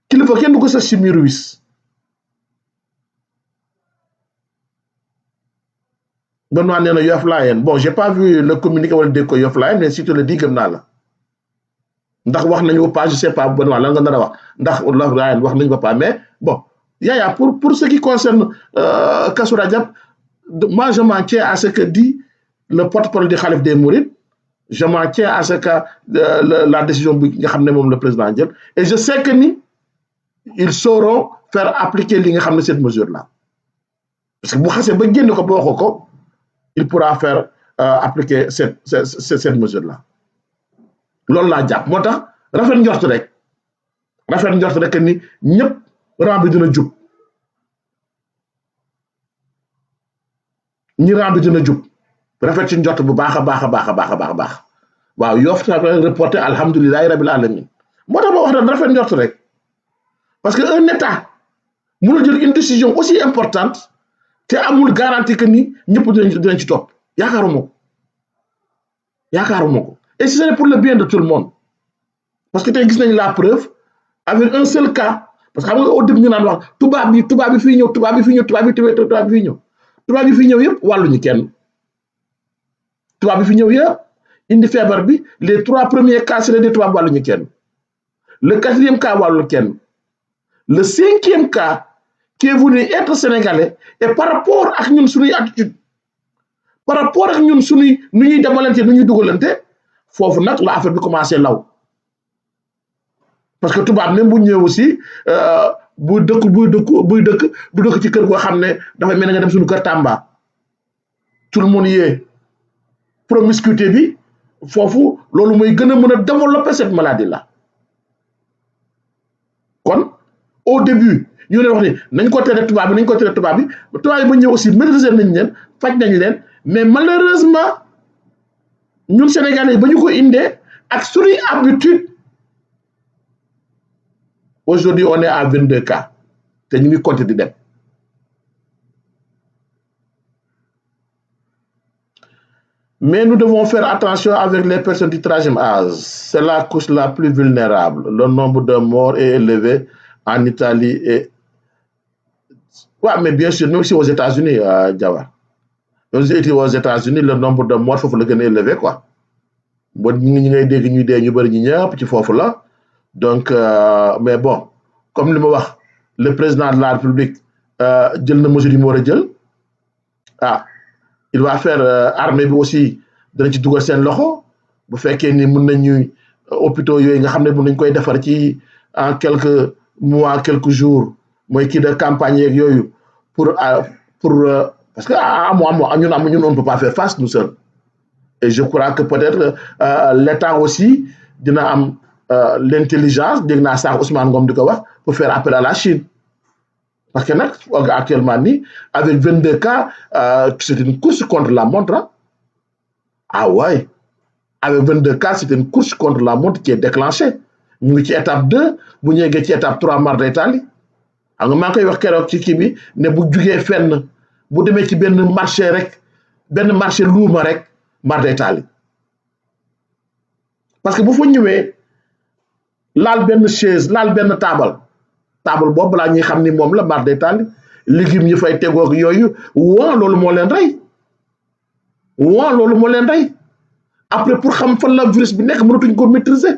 kilifa kenn du ko sës ci miiru wis Benoît nee na Yoff Layeen bon j'ai pas vu le communiqué wala dégg ko Yoff Layeen mais si tu le dis gëm naa la ndax wax nañu ba pas je sais pas bon lan nga nar a wax ndax wax nañu ba pas mais bon Yaya pour ce qui concerne Kazu Rajab moi je m'en tiens à ce que dit le porte-parole du Khalife des Mourides je m'en tiens à ce que la décision bi nga xam ne moom le président jël et je sais que ni ils sauront faire appliquer li nga xam ne cette mesure là parce que bu xasee ba génn ko ba waxoo ko il pourra faire appliquer cette mesure là loolu laa jàpp moo tax rafet njort rek que ni ñëpp rang bi dina jub ñi rang bi dina jub rafet ci njort bu baax a baax waaw Yoff tamit reporté alhamdulilahi rabil alamin moo tax ma wax daan rafet njort rek parce que un état mënul jël une décision aussi importante te amul garantie que ni ñëpp dinañ ci topp yaakaaruma ko et c'est pour le bien de tout le monde parce que tey gis nañ la preuve avec un seul cas parce que xam nga au début ñu naan wax tubaab bi fii ñëw tubaab bi fii ñëw yëpp wàlluñu kenn tubaab bi fi ñëw yëpp indi feebar bi les 3 premiers cas c'est des tubaab wàlluñu kenn le 4e cas wàllu kenn le 5e cas qui est venu être sénégalais et par rapport ak ñun suñuy attitude par rapport ak ñun suñuy nu ñuy demalante nu ñuy dugalante foofu nag la affaire bi commencé law parce que tubaab même bu ñëw aussi buy dëkk ci kër goo xam ne dafay mel ne nga dem suñu kër Tamba tout le monde yee promiscuité bi foofu loolu mooy gën a mën a développer cette maladie là kon au début ñu leen wax ni nañ ko tere tubaab bi ba ñëw aussi maîtriser nañ leen faj nañ leen mais malheureusement ñun Sénégalais yi ba ñu ko indee ak suñuy habitude aujourd'hui on est à 22 cas te ñu ngi compter di dem mais nous devons faire attention avec les personnes du 3e âge c'est la couche la plus vulnérable le nombre de morts est élevé en Italie et mais bien sûr même aussi aux États-Unis Diawar aux États-Unis le nombre de morts foofu la gën a élevé quoi bon ñi ngay dégg ñuy dee ñu bëri ñi ñëpp ci foofu la donc mais bon comme li ma wax le président de la République jël na mesure yi mu war a jël il va faire armée bi aussi dana ci dugal seen loxo bu fekkee ni mën nañu hôpitaux yooyu nga xam ne mën nañ koy defar ci en quelques mois quelques jours mooy kii de campagne yeeg yooyu pour parce que ñun on ne peut pas faire face nous seuls et je crois que peut-être l'État aussi dina am l'intelligence dégg naa sax Ousmane Ngom di ko wax pour faire appel à la Chine parce que nag actuellement nii avec 22 cas c'est une course contre la montre ouais avec 22 cas c'est une course contre la montre qui est déclenchée ñu ngi ci étape 2 bu ñu yeggee ci étape 3 mar d'Italie xam nga maa ngi koy wax keroog ci kii bi ne bu jugee fenn bu demee ci benn marché luuma rek mar d'Italie parce que bu fa ñëwee laal benn chaise laal benn table boobu balaa ñuy xam ni moom la mar d'Italie légumes yi fay tegoog yooyu loolu moo leen rey après pour xam fan la virus bi nekk mënatuñ ko maîtriser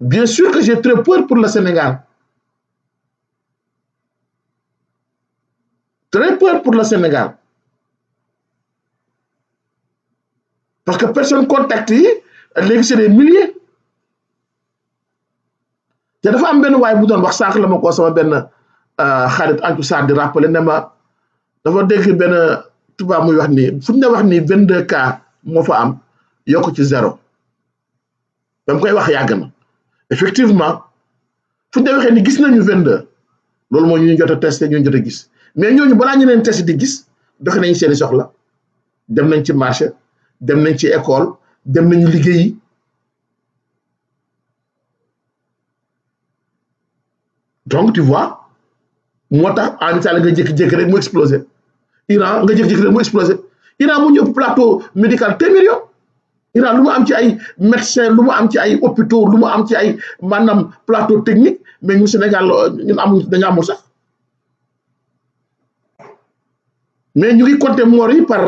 bien sûr que j'ai très peur pour le Sénégal parce que personne contact yi léegi c'est des milliers te dafa am benn waay bu doon wax sànq la ma ko sama benn xarit Antou Sarr di rappeler ne ma dafa dégg benn tubaab muy wax ni fu ñu la wax ni 22 cas moo fa am yokk ci 0 ba mu koy wax yàgg na effectivement fu ñu la waxee ni gis nañu 22 loolu moo ñu jot a testé ñu jot a gis mais ñooñu balaa ñu leen testé di gis doxe nañu seeni soxla dem nañ ci marché dem nañ ci école dem nañu liggéeyi donc tu vois moo tax en Italie nga jékki-jékki rek mu explosé Iran nga jékki-jékki rek mu explosé Iran mu ñu ëpp plateau médical téeméer yoon Iran lu mu am ci ay médecin lu mu am ci ay hôpitaux lu mu am ci ay maanaam plateau technique mais ñu Sénégal ñun dañu amul sax mais ñu ngi compter morts yi par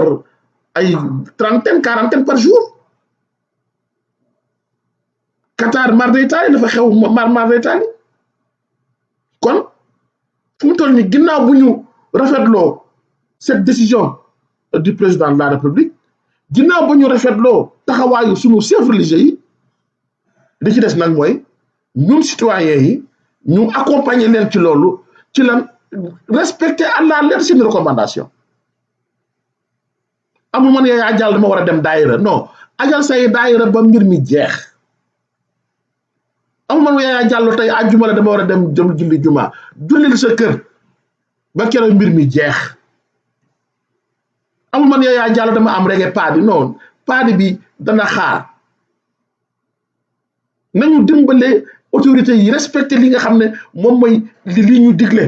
ay 30, 40 par jour Qatar mar d'Italie dafa xew mar d'Italie kon fu mu toll ni ginnaaw bu ñu rafetloo cette décision du président de la République ginnaaw bu ñu rafetloo taxawaayu suñu chefs religieux yi li ci des nag mooy ñun citoyens yi ñu accompagner leen ci loolu ci lan respecter à la lettre seen recommandation amul man Yaya Diallo dama war a dem daayira non ajal say daayira ba mbir mi jeex amul man Yaya Diallo tey àjjuma la dama war a dem julli juma jullil sa kër ba keroog mbir mi jeex amul man Yaya Diallo dama am rege paadi non paadi bi dana xaar nañu dimbale autorités yi respecté li nga xam ne moom mooy li ñu digle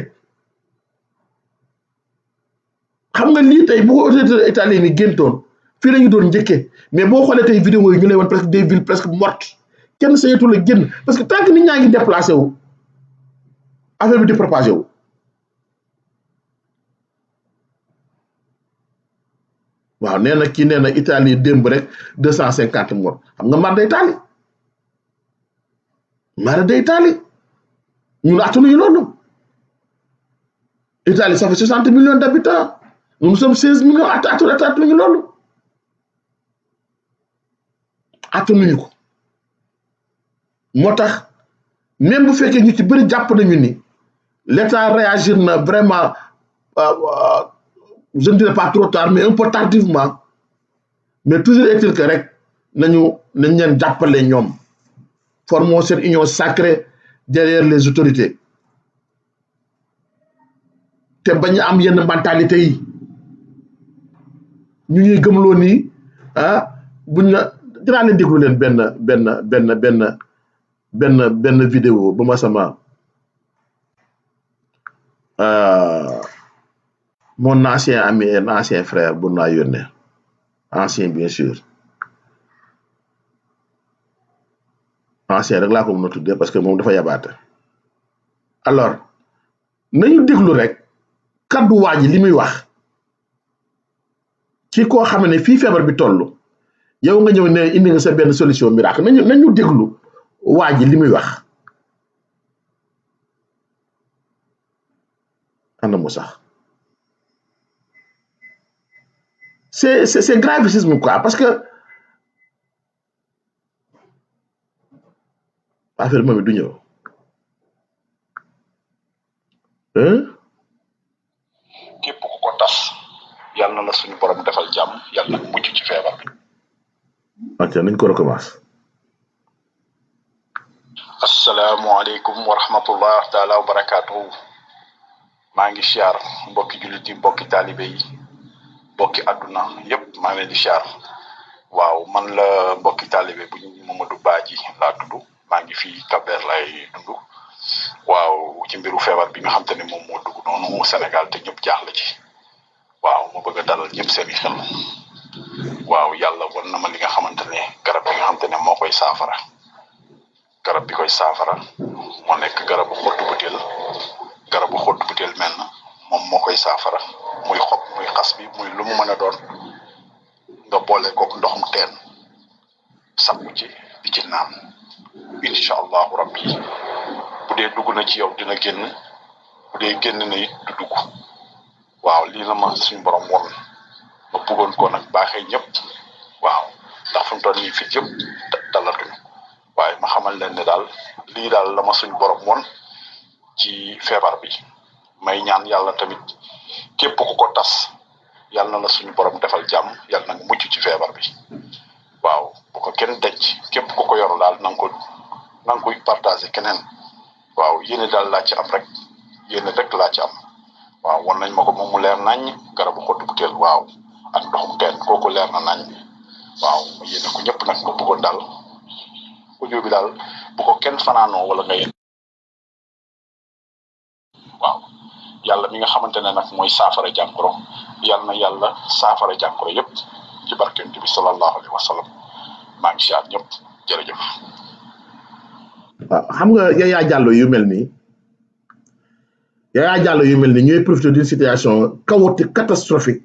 xam nga lii tey bu ko autorité italien yi géntoon fii la ñu doon njëkkee mais boo xoolee tey vidéo yi ñu lay woon presque des villes presque mortes kenn sañatul a génn parce que tant que nit ñaa ngi déplacé wu affaire bi di propagé wu waaw nee na kii nee na Italie démb rek 250 morts xam nga mar d'Italie ñun attanuñu loolu Italie ça fait 60 millions d'habitants nous sommes 16 millions attanuñu loolu attanuñu ko moo tax même bu fekkee ñu ci bëri jàpp nañu ni l'État réagir na vraiment je ne dirais pas trop tard mais un peu tardivement mais toujours est-il que rek nañ leen jàppale ñoom formons cette union sacrée derrière les autorités te bañ a am yenn mentalité yi ñu ñuy gëmloo nii buñ la dinaa leen déglu leen benn vidéo ba ma sama mon ancien ami et ancien frère bu naa yónnee ancien bien sûr ancien rek laa ko mën a tuddee parce que moom dafa yabaate alors nañu déglu rek kaddu waa ji li muy wax ci koo xam ne fii feebar bi toll yow nga ñëw ne indi nga sa benn solution miracle nañu déglu waa ji li muy wax ana mu sax c'est gravissime quoi parce que affaire moom du ñëw képp ku ko tas yàlla na la suñu borom defal jàmm yàlla na mucc ci feebar bi. ok nañ ko recommence. asalaamualeykum wa rahmatullah taala wa barakaatuhu maa ngi siyaar mbokki jullit yi mbokki taalibe yi mbokki àdduna yépp maa ngi leen di siyaar waaw man la mbokki taalibe bu ñu Mamadou Badji laa tudd maa ngi fii Cap-Vert lay dund waaw ci mbiru feebar bi nga xam te ne moom moo dugg noonu Sénégal te ñëpp jaaxle ci waaw ma bëgg a dalal ñëpp seen i xel waaw yàlla wan na ma li nga xamante ne garab bi nga xamante ne moo koy saafara garab bi koy saafara moo nekk garabu xottu butéel mel na moom moo koy saafara muy xob muy xas bi muy lu mu mën a doon nga boole kook ndoxum teen sakku ci di ci naan incha allahu rabbi bu dee dugg na ci yow dina génn bu dee génn na it du dugg waaw lii la ma suñu borom won ma bëggoon ko nag baaxee ñëpp waaw ndax fu mu toll nii fii yëpp dalatuñu waaye ma xamal leen ne daal lii daal la ma suñu borom won ci feebar bi may ñaan yàlla tamit képp ku ko tas yàlla na la suñu borom defal jàmm yàlla na nga mucc ci feebar bi waaw bu ko kenn denc képp ku ko yor daal na nga koy partager keneen waaw yéene daal laa ci am rek yéene rek laa ci am waaw won nañ ma ko moom mu leer nañ garabu xottu butéel waaw ak ndoxum teen kooku leer na nañ waaw ma yéene ko ñëpp nag ma bëggoon daal audio bi daal bu ko kenn fanaanoo wala nga yéen waaw yàlla mi nga xamante ne nag mooy saafara jàngoro yàlla na yàlla saafara jàngoro yëpp ci barkent bi sallallahu alayhi wa sallam maa ngi siyaat ñëpp jërëjëf. waaw xam nga Yaya Diallo yu mel nii ñooy profiter d'une situation chaotique catastrophique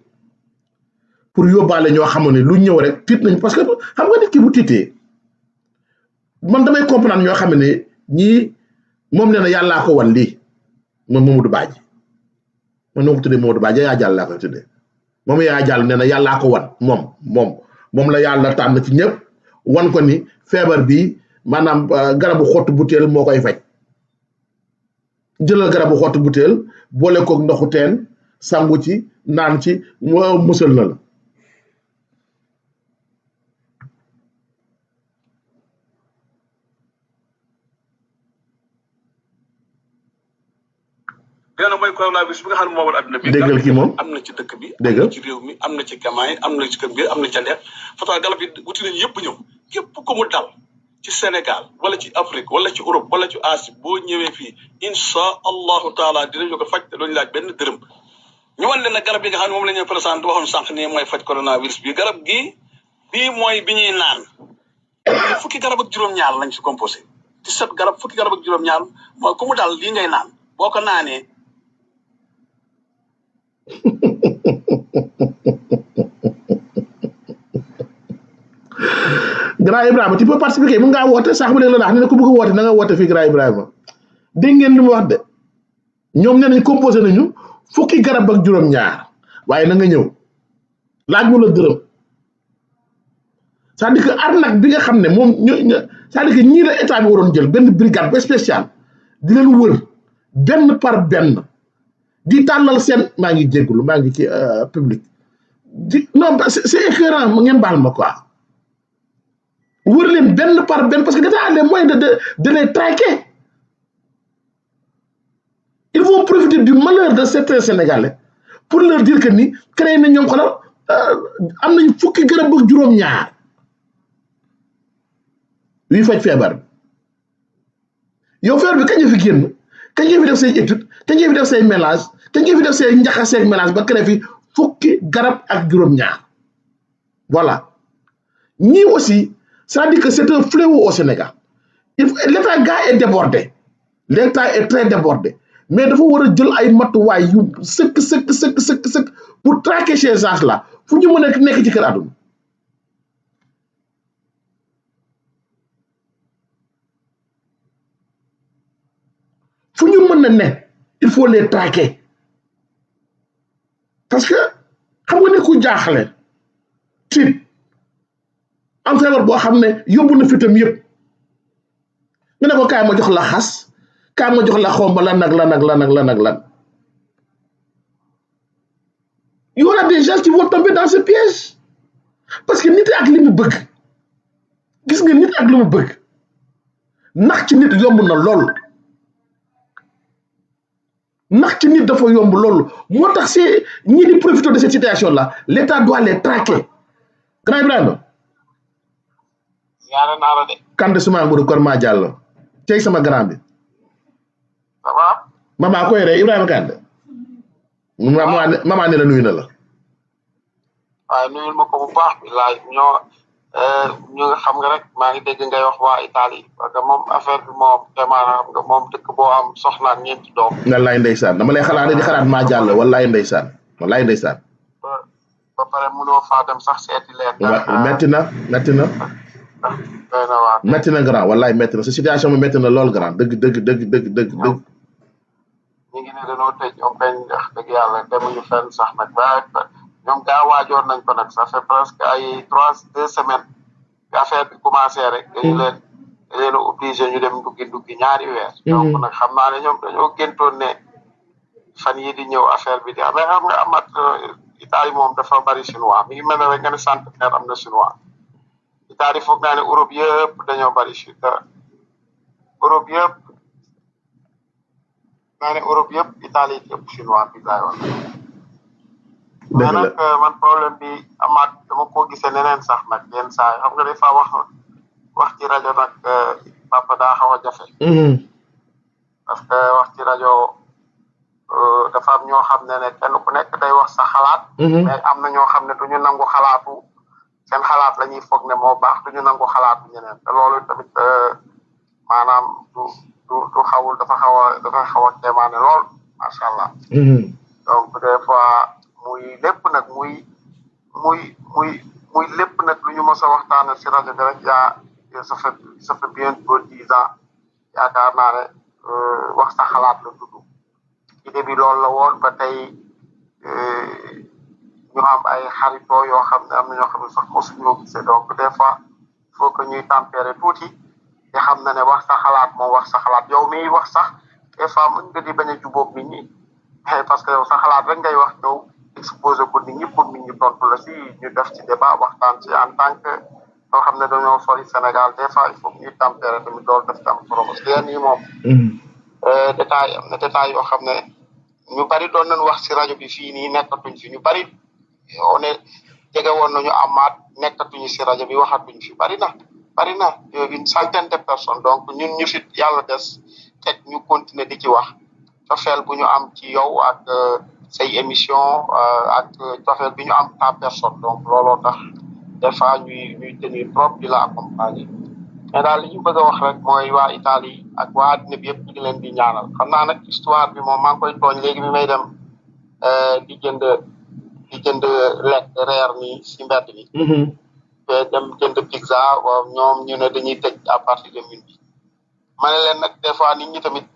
pour yóbbaale ñoo xam ne lu ñëw rek tiit nañ parce que xam nga nit ki bu tiitee man damay comprendre ñoo xam ne ñii moom nee na yàllaa ko wan lii moom Mamadou Badji man noo ko tuddee Mamadou Badji yaa jàll laa koy tuddee moom yaa jàll nee na yàllaa ko wan moom la yàlla tànn ci ñëpp wan ko ni feebar bi maanaam garabu xottu butéel moo koy faj jëlal garabu xottu butéel boole koog ndoxu teen sangu ci naan ci musal na la. léegi mooy coronavirus bi nga xam ne moo war adduna bi. déggal kii moom am na ci dëkk bi. déggal am na ci réew mi am na ci gamaay am na ci kër gi am na ci ndeer Fatal garab yi wuti nañu yëpp ñëw képp ko mu dal ci Sénégal wala ci Afrique wala ci Europe wala ci Asie boo ñëwee fii incha allahu taala dinañu ko faj te duñu laaj benn dërëm. ñu wan leen nag garab yi nga xam ne moom la ñuy présenté waxoon sànq nii mooy faj coronavirus bi garab gi bii mooy bi ñuy naan fukki garab ak juróom-ñaar lañ ci composé 17 garab fukki garab ak juróom-ñaar mooy ku mu dal lii ngay naan boo ko naanee. Grand Ibrahima tu peux participer mën ngaa woote sax bu léegi la ndax ne ku bëgg a woote na nga woote fii Grand Ibrahima dégg ngeen li mu wax de ñoom nee nañ composé nañu fukki garab ak juróom-ñaar waaye na nga ñëw laaj mu la dërëm c'est-à-dire que arnaque bi nga xam ne moom c'est-à-dire que ñii la état bi waroon jël benn brigade spéciale di leen wër benn par benn di tàllal seen maa ngi jéggulu maa ngi ci public di non c'est écœurant ngeen baal ma quoi wër leen benn par benn parce que l'État a les moyens de les traquer ils vont profiter du malheur de certains Sénégalais pour leur dire que ni créé na ñoom xoolal am nañ fukki garab ak juróom-ñaar yuy faj feebar bi yow feebar bi kañ nga fi génn kañ nga fi def say étude kañ nga fi def say mélange kañ nga fi def say njaxaseeg mélange ba créé fi fukki garab ak juróom-ñaar voilà ñii aussi c'est-à-dire que c'est un fléau au Sénégal l'État gars est débordé l'État est très débordé mais dafa war a jël ay matuwaay yu sëkk pour traquer ces gens-là fu ñu mën a nekk ci kër àdduna fu ñu mën a ne il faut les traquer parce que xam nga ne ku jaaxle tiit am feebar boo xam ne yóbbu na fitam yëpp nga ne ko kaay ma jox la xas kaay ma jox la xomba lan ak lan y aura des gens qui vont tomber dans ce piège parce que nit ak li mu bëgg gis nga nit ak li mu bëgg nax ci nit yomb na lool nax ci nit dafa yomb lool moo tax c'est ñi di profiter de cette situation là l'État doit les traquer Grand Ibrahima yaara naa la de Kande suma nguru kor ma jàll tey sama grand bi ça va mama koy ree Ibrahima Kande mama ne la nuyu na la waaye nuyul ma ko bu baax bi laaj ñu nga xam nga rek maa ngi dégg ngay wax waa Italie parce que moom affaire bi moom maanaam xam nga moom dëkk boo am soxnaan ñeenti doom wallaay ndeysaan dama lay xalaat di xalaat maa jàll wallaay ndeysaan ba pare mënoo faa dem sax seeti leen metti na metti na grand wallaay metti na sa situation bi metti na lool grand dëgg ñu ngi ne dañoo tëj ñoom kañ wax dëgg yàlla demuñu fenn sax nag waaye ñoom gaa waajoon nañ ko nag ça fait presque ay 2 semaines bi affaire bi commencé rek dañu leen obligé ñu dem nduggi ñaari weer donc nag xam naa ne ñoom dañoo géntoon ne fan yi di ñëw affaire bi di mais xam nga amat Italie moom dafa bari chinois mi ngi mel ne rek nga ne centenaire am na chinois Italie foog naa ne Europe yëpp dañoo bari Europe yëpp Italie yëpp chinois bi laay wax mais nag man problème bi amaat dama ko gisee neneen sax nag yenn saa xam nga des fois wax ci rajo nag papa daa xaw a jafe parce que wax ci rajo dafa am ñoo xam ne kenn ku nekk day wax sa xalaat mais am na ñoo xam ne duñu nangu xalaatu seen xalaat la ñuy foog ne moo baax duñu nangu xalaatu ñeneen te loolu tamit maanaam du xawul dafa xaw a kéemaane lool macha allah donc des fois muy lépp nag muy lépp nag lu ñu mos a waxtaanal si rajo bi rek ça fait bientôt 10 ans yaakaar naa ne wax sa xalaat la tudd idée bi loolu la woon ba tey ñu am ay xaritoo yoo xam ne am na ñoo xam ne sax mosuñoo gisee donc des fois il faut que ñuy tempérer tuuti te xam na ne wax sa xalaat moom wax sa xalaat yow miy wax sax des fois mën nga di bañ a jubóog nit ñi parce que yow sa xalaat rek ngay wax ñëw exposé ko nit ñi pour nit ñi tontu la si ñu def ci débat waxtaan ci en tant que ñoo xam ne dañoo sori Sénégal des fois il faut que ñuy tempérer tamit loolu daf ci am solo parce que yéen ñi moom détail am na détail yoo xam ne ñu bari doon nañu wax si rajo bi fii nii nekkatuñ fi ñu bari on est jege woon nañu amaat nekkatuñu si rajo bi waxatuñ fi bari na une centaine de personnes donc ñun ñu fi yàlla des teg ñu continuer di ci wax cofeel bu ñu am ci yow ak say émission ak cofeel bi ñu am ta personne donc looloo tax des fois ñuy tenir trop di la accompagner mais daal li ñu bëgg a wax rek mooy waa Italie ak waa àddina bi yëpp ñu ngi leen di ñaanal xam naa nag histoire bi moom maa ngi koy tooñ léegi bi may dem di jënd lekk reer ni si mbedd bi te dem jënd pizza waaw ñoom ñu ne dañuy tëj à partir de minuit ma ne leen nag des fois nit ñi tamit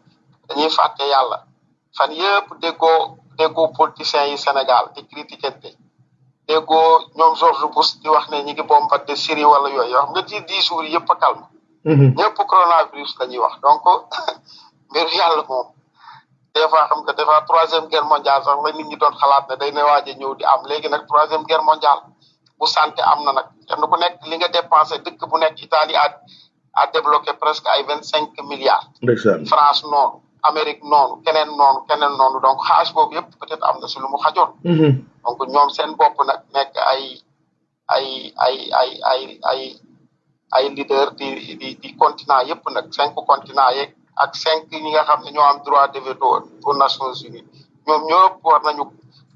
dañuy fàtte yàlla fan yëpp déggoo politiciens yi Sénégal di critiquer déggoo ñoom George Bush di wax ne ñi ngi bombardé Syrie wala yooyu yoo xam nga ci 10 jours yëpp a calme ñëpp coronavirus la ñuy wax donc mbiru yàlla moom des fois xam nga des fois 3e guerre mondiale sax la nit ñi doon xalaat ne day ne waaj a ñëw di am léegi nag 3e guerre mondiale bu santé am na nag kenn ku nekk li nga dépensé dëkk bu nekk Italie a débloqué presque ay 25 milliards France noonu Amérique noonu keneen noonu donc xaalis boobu yëpp peut-être am na si lu mu xajoon donc ñoom seen bopp nag nekk ay leader di continent yëpp nag 5 continents yeeg ak 5 ñi nga xam ne ñoo am droit de veto aux Nations Unies ñoom ñëpp war nañu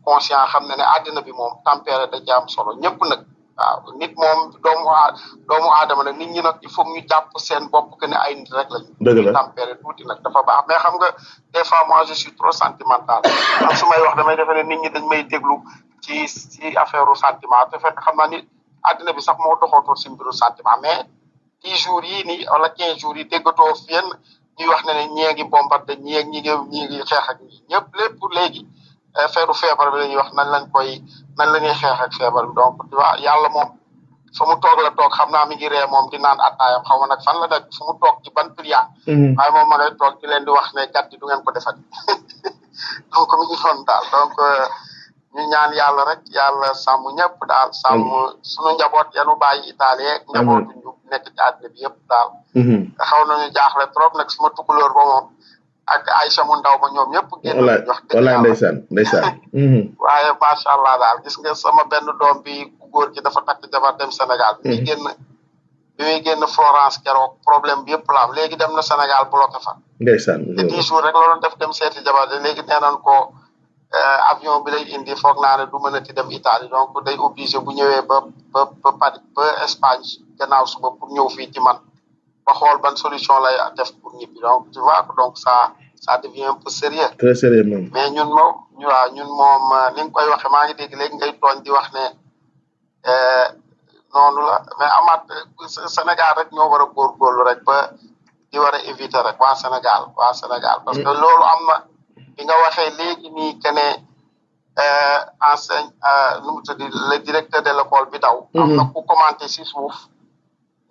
conscient xam ne àddina bi moom tempéré da ci am solo ñëpp nag waaw nit moom doomu aadama nag nit ñi nag il faut ñu jàpp seen bopp que ne ay nit rek lañu tempéré tuuti nag dafa baax mais xam nga des fois moi je suis trop sentimental am su may wax damay defe ne nit ñi dañ may déglu ci affaire u sentiment te fekk xam naa ni àddina bi sax moo doxootoon si mbiru sentiment mais 10 jours yii nii wala 15 jours yi déggatoo fenn ñuy wax ne ñii ngi bombardé ñi ngi xeex ak ñi ñëpp lépp léegi feeru feebar bi la ñuy wax nan la ñuy xeex ak feebar bi donc tu vois yàlla moom fa mu toog la toog xam naa mi ngi ree moom di naan attaayam xaw ma nag fan la nekk fu mu toog ci ban pliant waaye moom ma ngay toog di leen di wax ne gàtt du ngeen ko defati donc mi ngi doon daal donc ñu ñaan yàlla rek yàlla sàmm ñëpp daal sàmm suñu njaboot yanu bàyyi Italie njabootu ñu nekk ci àddina bi yëpp daal xaw nañu jaaxle trop nag suma tukulóor ba moom ak Aïcha mu ndaw ba ñoom ñëpp génn wax walaay ndeysaan waaye macha allah daal gis nga sama benn doom bi ku góor gi dafa takk jabar dem Sénégal bi muy génn Florence keroog problème bi yëpp la am léegi dem na Sénégal bloqué fa ndeysaan te 10 jours rek la doon def dem seeti jabar de léegi nee nañ ko avion bi lay indi foog naa ne du mënati dem Italie donc day obligé bu ñëwee ba Espagne gannaaw suba pour ñëw fii ci man ba xool ban solution lay def pour ñibbi donc tu vois donc ça devient un peu sérieux très sérieux même mais ñun moom ni nga koy waxe maa ngi dégg léegi ngay tooñ di wax ne noonu la mais amaat Sénégal rek ñoo war a góorgóorlu rek ba di war a éviter rek waa Sénégal parce que loolu am na bi nga waxee léegi nii que ne nu mu tudd le directeur de l'école bi daw am na ku commenté si suuf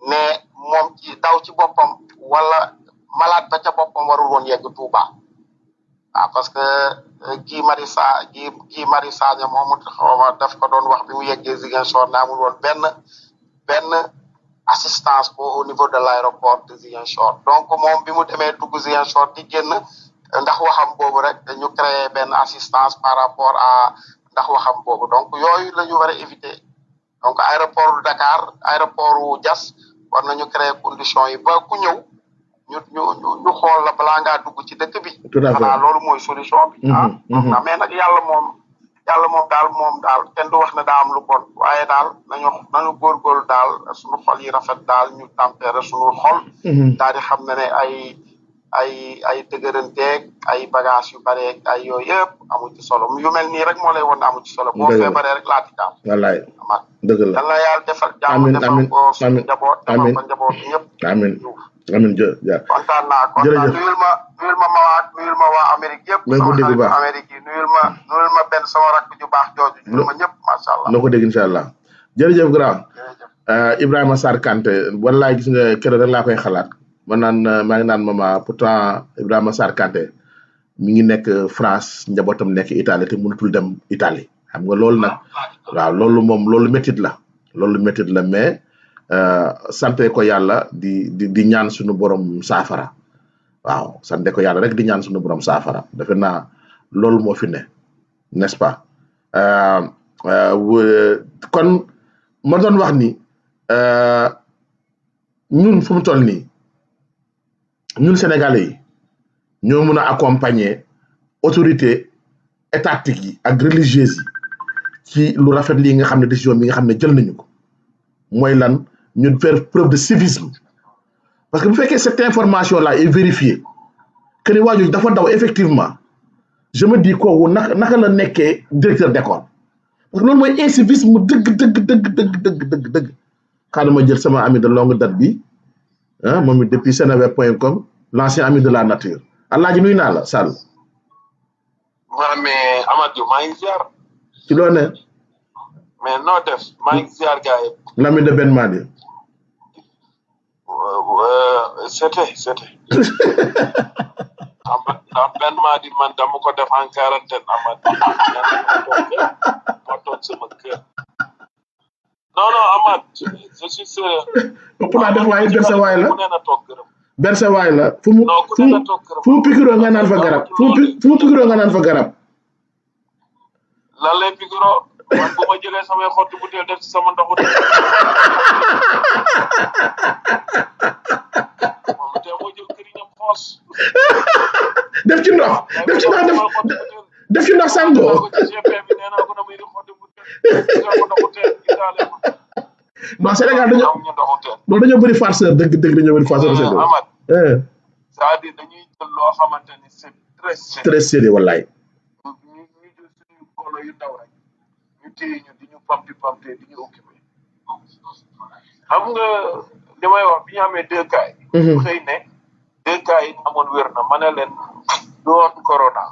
ne moom ci daw ci boppam wala malade ba ca boppam warul woon yegg Touba parce que Guy Marius Sagna moomu xawma daf ko doon wax bi mu yeggee Ziguinchor ne amul woon benn assistance au niveau de l'aéroport de Ziguinchor donc moom bi mu demee dugg Ziguinchor di génn ndax waxam boobu rek dañu créer benn assistance par rapport à ndax waxam boobu donc yooyu la ñu war a éviter donc aéroport Dakar aéroport Diass war nañu créer conditions yi ba ku ñëw ñu xool la balaa ngaa dugg ci dëkk bi xanaa loolu mooy solution bi mais nag yàlla moom daal kenn du wax ne daa am lu bon waaye daal nañu góorgóorlu daal suñu xol yi rafet daal ñu tempérer suñu xol daal di xam ne ay ay dëgëranteeg ay bagage yu bare ay yooyu yëpp amu ci solo yu mel nii rek moo lay won amu ci solo boo feebaree rek laati daam wallaay dëgg la yàlla yàlla defal jàmm defal ko suñu njaboot defal ko njaboot ñëpp amiin kontaan naa nuyul ma waa Amérique yëpp sama xarit Amérique yi nuyul ma benn sama rakk ju baax jooju nuyul ma ñëpp macha allah noo ko dégg incha allah jërëjëf grand Ibrahima Sarr Kanté wallaay gis nga keroog rek laa koy xalaat maa ngi naan mama pourtant Ibrahima Sarr Kanté mi ngi nekk France njabootam nekk Italie te mënatul dem Italie xam nga loolu nag waaw loolu métit la mais sante ko yàlla di ñaan suñu borom saafara waaw sante ko yàlla rek di ñaan suñu borom saafara defe naa loolu moo fi ne n'est-ce pas kon ma doon wax ni ñun fu mu toll nii ñun Sénégalais yi ñoo mën a accompagner autorité étatique yi ak religieuse yi ci lu rafet lii nga xam ne décision bi nga xam ne jël nañu ko mooy lan ñun faire preuve de civisme parce que bu fekkee cette information là est vérifiée que ni waajur dafa daw effectivement je me dis kooku naka la nekkee directeur d'école parce que loolu mooy incivisme dëgg xaaral ma jël sama ami de longue date bi moom it depuis seneweb.com l'ancien ami de la nature Alaaji nuyu naa la Sall. waaw mais Amadou maa ngi ziar. ci loo ne. mais noo def maa ngi ziar gars yi. l'ami de Ben Madi. c'était. ndax Ben Madi man dama ko def en quarantaine Amadou. ma toog sama kër. non Amath je suis sérieux. ëpp naa def waaye berse waay la. ku ne na toog këram. berse waay la fu mu pikiroo nga naan fa garab fu mu pikiroo nga naan fa garab. lan lay pikiroo man bu ma jëlee samay xottu butéel def ci sama ndoxu moom te moo jël këriñam xoos. def ci ndox def ci ndox sangoo. non Sénégal dañoo bëri farceur dëgg dañoo bëri farceur. c'est-à-dire dañuy jël loo xamante ni c'est très sérieux. très sérieux wallaay. ñu jël suñu golo yu ndaw rek ñu téye ñu di ñu pamti di ñu occupé xam nga li may wax bi ñu amee 2 cas yi. xëy ne 2 cas yi amoon wér na ma ne leen doon corona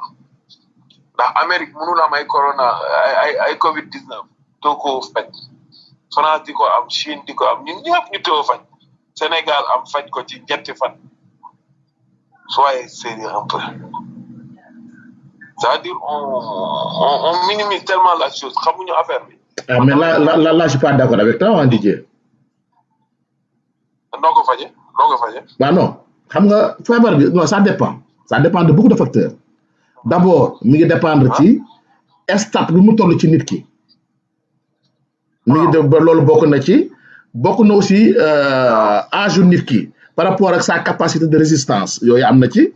ndax Amérique mënul am ay corona ay Covid 19 doo ko faj France di ko am Chine di ko am ñun ñëpp ñu tëw faj Sénégal am faj ko ci 7 fan. Soyez sérieux un peu. C'est-à-dire, on minimise tellement la chose. Xamuñu affaire bi. Ah, mais là, je suis pas d'accord avec toi, Didier. Noo ko faje. Bah non. Xam nga feebar bi non ça dépend. Ça dépend de beaucoup de facteurs. D'abord, mi ngi dépendre ci stade bi mu toll ci nit ki. Mi ngi loolu bokk na aussi âge nit ki. Par rapport ak sa capacité de résistance yooyu am na ci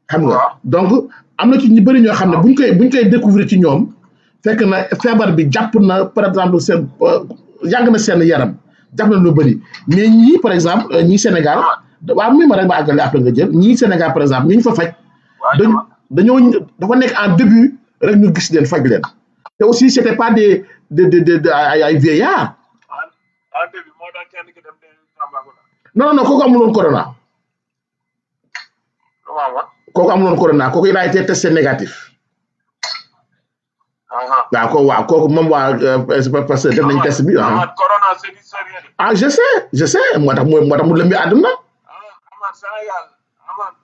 xam nga donc am na ci ñu bëri ñoo xam ne buñ koy découvrir ci ñoom fekk na feebar bi jàpp na par exemple seen yàgg na seen yaram jàpp na lu bëri mais ñii par exemple ñii Sénégal waaw mi ma rek ma àggale après nga jël ñii Sénégal par exemple ñi ñu fa faj dañoo dafa nekk en début rek ñu gis leen faj leen te aussi c'était pas des ay vieillards. En début moo tax kenn ki dem non kooku amuloon corona. kooku amuloon corona kooku il a été testé négatif. waaw kooku moom parce que def nañ test bi. corona c'est du sérieux. Ah je sais moo tax mu lëmbi àdduna.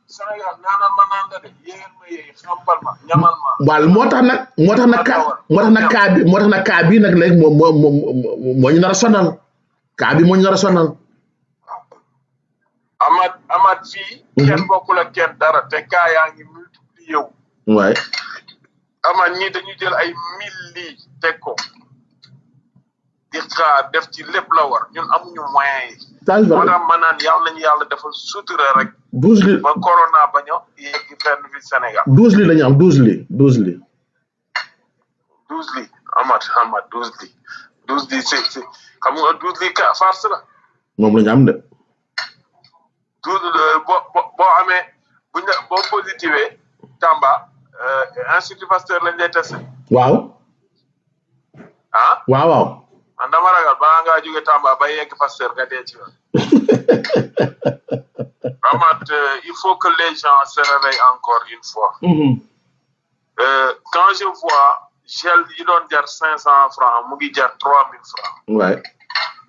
Sénégal naanal ma naan la de yéen ma yéey xampal ma ñamal ma. waaw moo tax nag cas bi nag léegi moo ñu nar a sonal cas bi moo ñu nar a sonal. Amath fii. kenn bokkul ak kenn dara te kaa yaa ngi multiplié wu. waay. Amath ñii dañuy jël ay 1000 lits teg ko di xaar def ci lépp la war ñun amuñu moyen yi. moo tax ma naan yàlla nañu yàlla defal sutura rek. 12 lits ba corona bañ a yegg fenn fi Sénégal. 12 lits la ñu am 12 lits. 12 lits Amath 12 lits. 12 lits c'est xam nga 12 lits ka farce la. moom la ñu am de. boo amee buñ la boo positivé Tamba Institut Pasteur lañ lay testé. waaw. ah. waaw. man dama ragal balaa ngaa jóge Tamba ba yegg Pasteur nga dee ci yoon. Amath il faut que les gens se réveillent encore une fois. Quand je vois gel yi doon jar 500 francs mu ngi jar 3000 francs. Ouais.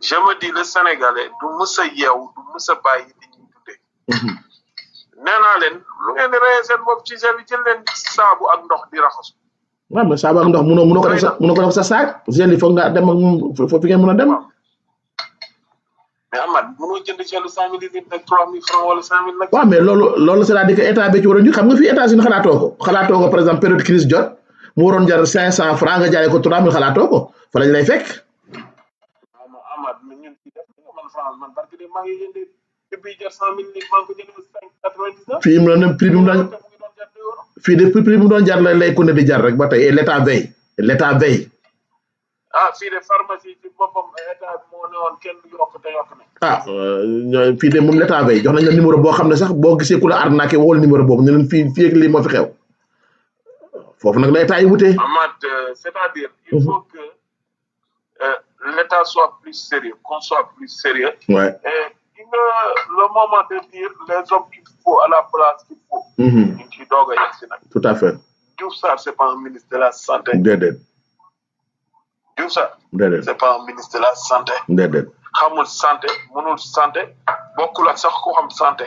Je me dis le Sénégalais du mus a yeewu du mus a bàyyi li ñuy dundee. nee naa leen lu ngeen di reyee seen bopp ci gel yi jël leen saabu ak ndox di raxasu. waaw mais saabu ak ndox mënoo ko def sa saak gel yi foog nga dem ak moom foofu ngeen mën a dem. mais Amath mënoo jënd gelu 5000 litres nag 3000 francs wala 5000 nag. waaw mais loolu c'est-à-dire que état bi ci waroon ñu xam nga fii États-Unis xalaatoo ko par exemple période crise jot mu waroon jar 500 francs nga jaayee ko 3000 xalaatoo ko fa lañ lay fekk. Amath ñun fii def man France man parce que maa ngi jëndee depuis jar 100000 litres maa ngi ko jëndee 5,99. fii mu doon prix bi mu doon fii de prix bi mu doon jar lay ku ne di jar rek ba tey l'état veille. ah fii de pharmacie ci boppam état moo ne woon kenn du yokk te yokk na. fii de moom l'état veille jox nañ la numéro boo xam ne sax boo gisee ku la arnaqué wol numéro boobu ñu leen fii ak lii moo fi xew foofu nag la état yi wutee. Amath c'est-à-dire il faut que l'état soit plus sérieux qu'on soit plus sérieux. Ouais. Et le moment de dire les hommes qu'il faut à la place qu'il faut. ñu ciy doog a yegg si nag. Tout à fait. Diouf Sarr c'est pas un ministre de la santé. Déedéet. Diouf Sarr. Déedéet. c'est pas un ministre de la santé. Déedéet. xamul santé mënul santé bokkul ak sax ku xam santé.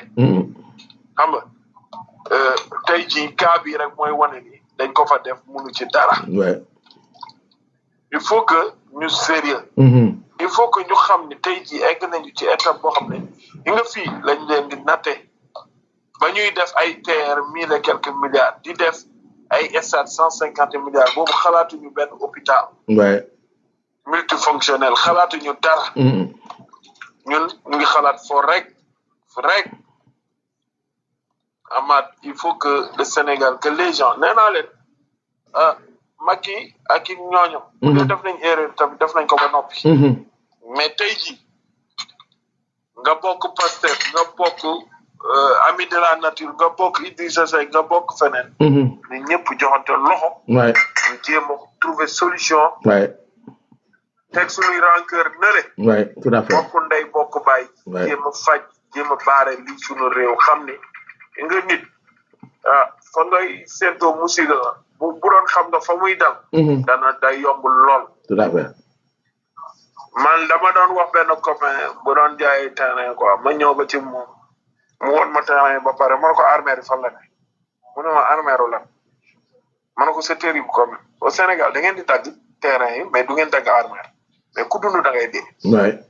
xam nga tey jii cas bi rek mooy wane ni dañ ko fa def mënu ci dara. Ouais. il faut que ñu sérieux. il faut que ñu xam ni tey jii egg nañu ci étape boo xam ne yi nga fii lañ leen di natte ba ñuy def ay TER 1000 et quelques milliards di def ay stade 150 milliards boobu xalaatuñu benn hôpital. Ouais. multifonctionnel xalaatuñu dara. ñun ñu ngi xalaat fo rek Amath il faut que le Sénégal que les gens nee naa leen Macky ak i ñooñam. def nañ erreur tamit def nañ ko ba noppi. mais tey jii nga bokk Pastef nga bokk Ami de la Nature nga bokk Idrissa Seck nga bokk feneen. ni ñëpp joxante loxo. Ouais. ñu jéem a trouver solution. Ouais. teg suñuy rancœur nële. Ouais, tout à fait. bokk ndey bokk baay. Ouais. jéem a faj jéem a baare lii suñu réew xam ni nga nit fa ngay seetoo musiga bu doon xam nga fa muy dal. dana day yomb lool. Tout à fait. man dama doon wax benn copain bu doon jaay terrain quoi ma ñëw ba ci moom mu woon ma terrain ba pare ma ne ko armère fan la ne mu ne ma armère lan ma ne ko c'est terrible quand même au Sénégal da ngeen di dagg terrain yi mais du ngeen dagg armère mais ku dund da ngay dee. Ouais.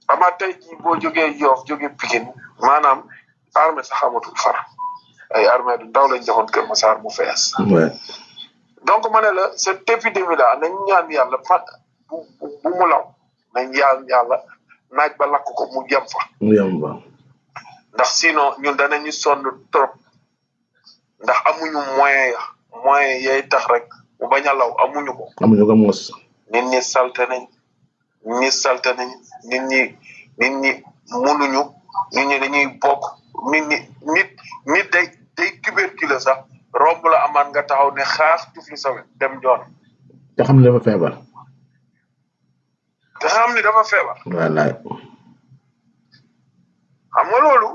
Amath tey jii boo jógee Yoff jógee Pikine maanaam armée sax amatul far ay armée du ndaw lañ joxoon Kër Massar mu fees. Ouais. donc ma ne la cette épidémie là nañ ñaan yàlla bu mu law nañ ñaan yàlla naaj ba lakk ko mu yem fa. mu yem ba. ndax sinon ñun danañu sonn trop ndax amuñu moyen yay tax rek mu bañ a law amuñu ko. amuñu ko mos. nit ñi salte nañ nit ñi mënuñu nit ñi dañuy bokk nit day tuberculeux sax romb la amaan nga taxaw ne xaax tufli sa wet dem joon te xam ne dafa feebar. wallaay. xam nga loolu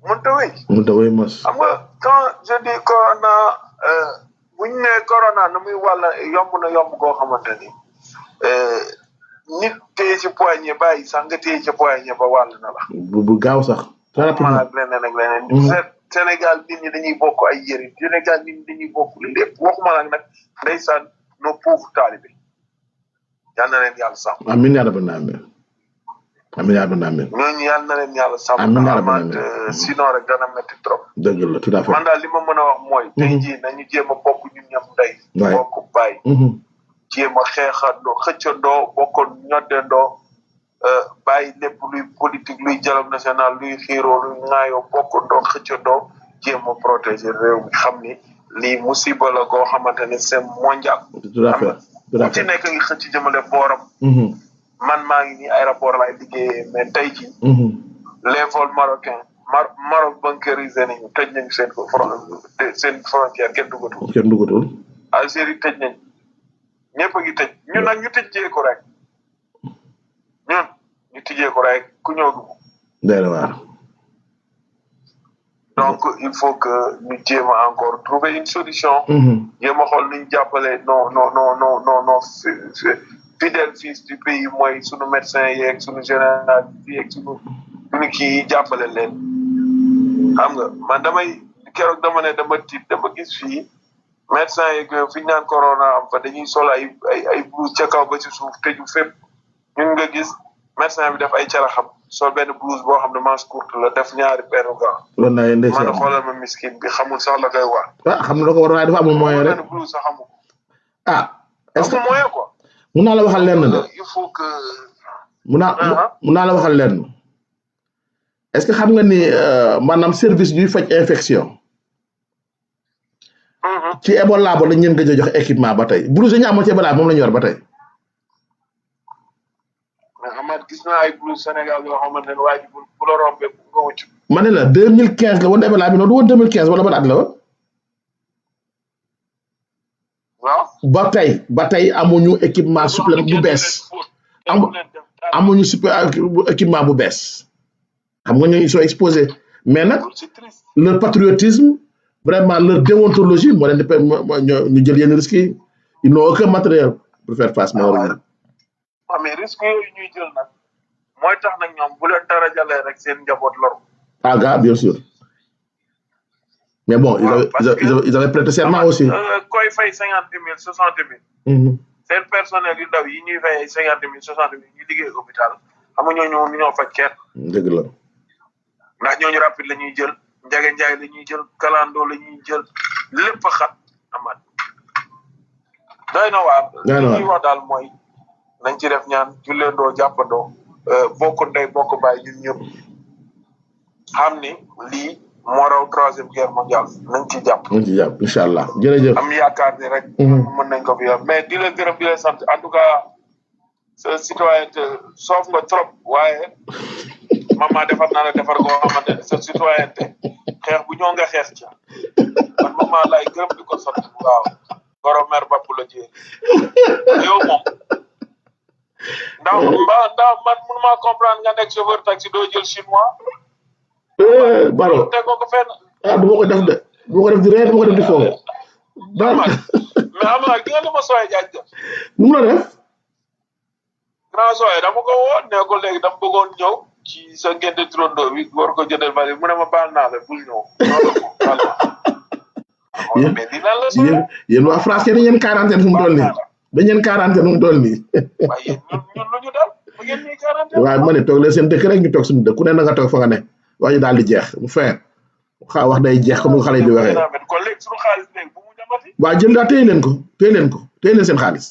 mënut a wéy. mos. xam nga quand je dis corona bu ñu nee corona na muy wàlla yomb goo xamante ni nit téye ci poignet bàyyi sax nga téye ci poignet ba wàll na la. bu gaaw sax. très rapidement ak leneen. Sénégal nit ñi dañuy bokk ay yëri Sénégal nit ñi dañuy bokk lépp waxuma nag ndeysaan nos pauvres talibé yal na leen yàlla sàmm. amiin yaa rabbal aalamiin. amiin yaa rabbal aalamiin. ñooñu yal na leen yàlla sàmm. amiin yaa rabbal aalamiin. sinon rek dana métti trop. dëgg la tout à fait. man daal li ma mën a wax mooy. tey jii nañu jéem a bokk ñun ñëpp ndey. bokk baay. jéem a xeexandoo xëccandoo bokkoon ñoddendoo bàyyi lépp luy politique luy dialogue national luy xiiroo luy ŋaayoo bokkandoo xëccandoo jéem a protéger réew mi xam ni lii musiba la koo xamante ne c'est mondial. tout à fait tout à fait ku ci nekk ngi xëcc jëmale booram. man maa ngi nii aéroport laay liggéeyee mais tey jii. les vols marocains Maroc bunkerisé nañu tëj nañu seen frontière kenn dugatul. kenn dugatul. Algérie tëj nañ ñëpp a ngi tëj ñun nag ñu tëjee ko rek ñun ñu tëjee ko rek ku ñëw dugg. dëgg la. donc il faut que ñu jéem a encore trouver une solution. jéem a xool nu ñu jàppale non fidèle fils du pays mooy sunu médecin yeeg sunu général yeeg sunu kii yi jàppale leen. xam nga man keroog dama ne dama tiit dama gis fii médecin yeeg fi ñu naan corona am fa dañuy sol ay blouse ca kaw ba ci suuf tëju fépp ñun nga gis médecin bi def ay caraxam sol benn blouse boo xam ne manche courte la def ñaari paire gants. loolu naa yënde man xoolal ma miskin bi xamul sax la koy wax. xam na la ko war waaye dafa amul moyen rek. benn blouse sax xamul. est-ce que amul moyen quoi. mun naa la waxal lenn de. il faut que. mun naa la waxal lenn. est-ce que xam nga ni maanaam service yuy faj infection. ci Ebola ba lañ leen gëj a jox équipement ba tey blouse yi ñu amoon ci Ebola moom la ñu yor ba tey. mais Amath gis naa ay blouse Sénégal yoo xamante ne waa ji bu la rombee nga wëcc. ma ne la 2015 la woon Ebola bi noonu du woon 2015 wala ban at la woon. waaw. ba tey amuñu équipement supplémentaire bu bees. amuñu équipement bu bees. xam nga ñooñu ils sont exposés mais nag leur patriotisme vraiment leur déontologie moo leen di ñu jël yenn risques yi ils n'ont aucun matériel pour faire face malheureusement. mais risques yooyu ñuy jël nag mooy tax nag ñoom bu leen dara jàllee rek seen njaboot loru. Bien sûr mais bon ils avaient prêté serment aussi. koy fay 50 000 60 000. seen personnel yu ndaw yi ñuy fay ay 50 000 60 000 ñu liggéey hôpital xam nga ñoo faj kenn. dëgg la. ndax ñooñu rapide la ñuy jël njage njaay la ñuy jël kalandoo la ñuy jël lépp a xat Amath. doy na waar. li ñuy wax daal mooy nañ ci def ñaan julleendoo jàppandoo bokk ndey bokk baay ñun ñëpp xam ni lii moo raw 3e guerre mondiale nañ ci jàpp. incha allah jërëjëf. am yaakaar ni rek. mën nañ ko fi yor mais di la gërëm di la sant en tout cas sa citoyenneté soof nga trop waaye. maman defar naa la defar goo xamante ne sa citoyenneté xeex bu ñoo nga xeex ca man maman laay gërëm di ko sant waaw goro mère bapp la jéeri yow moom ndax man mënuma comprendre nga nekk chauffeur taxi doo jël chinois baro tegoo ko fenn du ma ko def de du ma ko def di ree du ma ko def di foofu mais ama gi nga li ma sooye jaaj def nu mu la def grand sooye dama ko woo ne ko léegi dama bëggoon ñëw ci sa ngente turandoo bi war ko jëndal bari mu ne ma baal naa la bul ñëw mais di lan la yéen waa France kenn yéen quarantaine fu mu toll nii dañ leen quarantaine fu mu toll nii waaye ñun lu ñu dal ba ngeen ñuy quarantaine waaw ma ne toog leen seen dëkk rek ñu toog suñu dëkk ku ne na nga toog fa nga ne wax ñu daal di jeex mu fin wax day jeex comme xale yi di waxee kon léegi suñu xaalis léegi bu mu demati waaw jël daa téye leen ko téye leen seen xaalis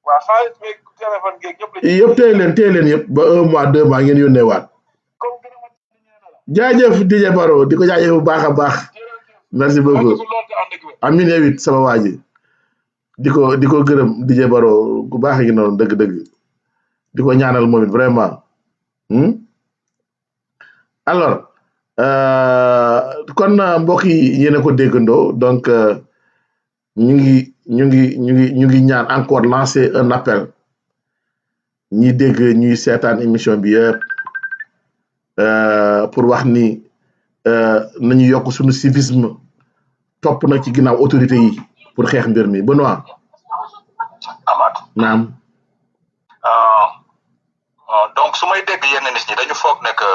waaw xaalis beeg téléphone geeg yëpp téye leen yëpp ba 1 mois 2 mois ngeen yónnee waat jaajëf DJ Baro di ko jaajëf bu baax a baax merci beaucoup amin yow it sama waa ji di ko gërëm DJ Baro ku baax gi noonu dëgg-dëgg di ko ñaanal moom it vraiment alors kon mbokk yi yéen a ko déggandoo donc ñu ngi ñaan encore lancer un appel ñi dégg ñuy seetaan émission bi yëpp pour wax ni nañu yokk suñu civisme topp nag ci ginnaaw autorité yi pour xeex mbir mi Benoît. Amath. naam. donc su may dégg yenn nit ñi dañu foog ne que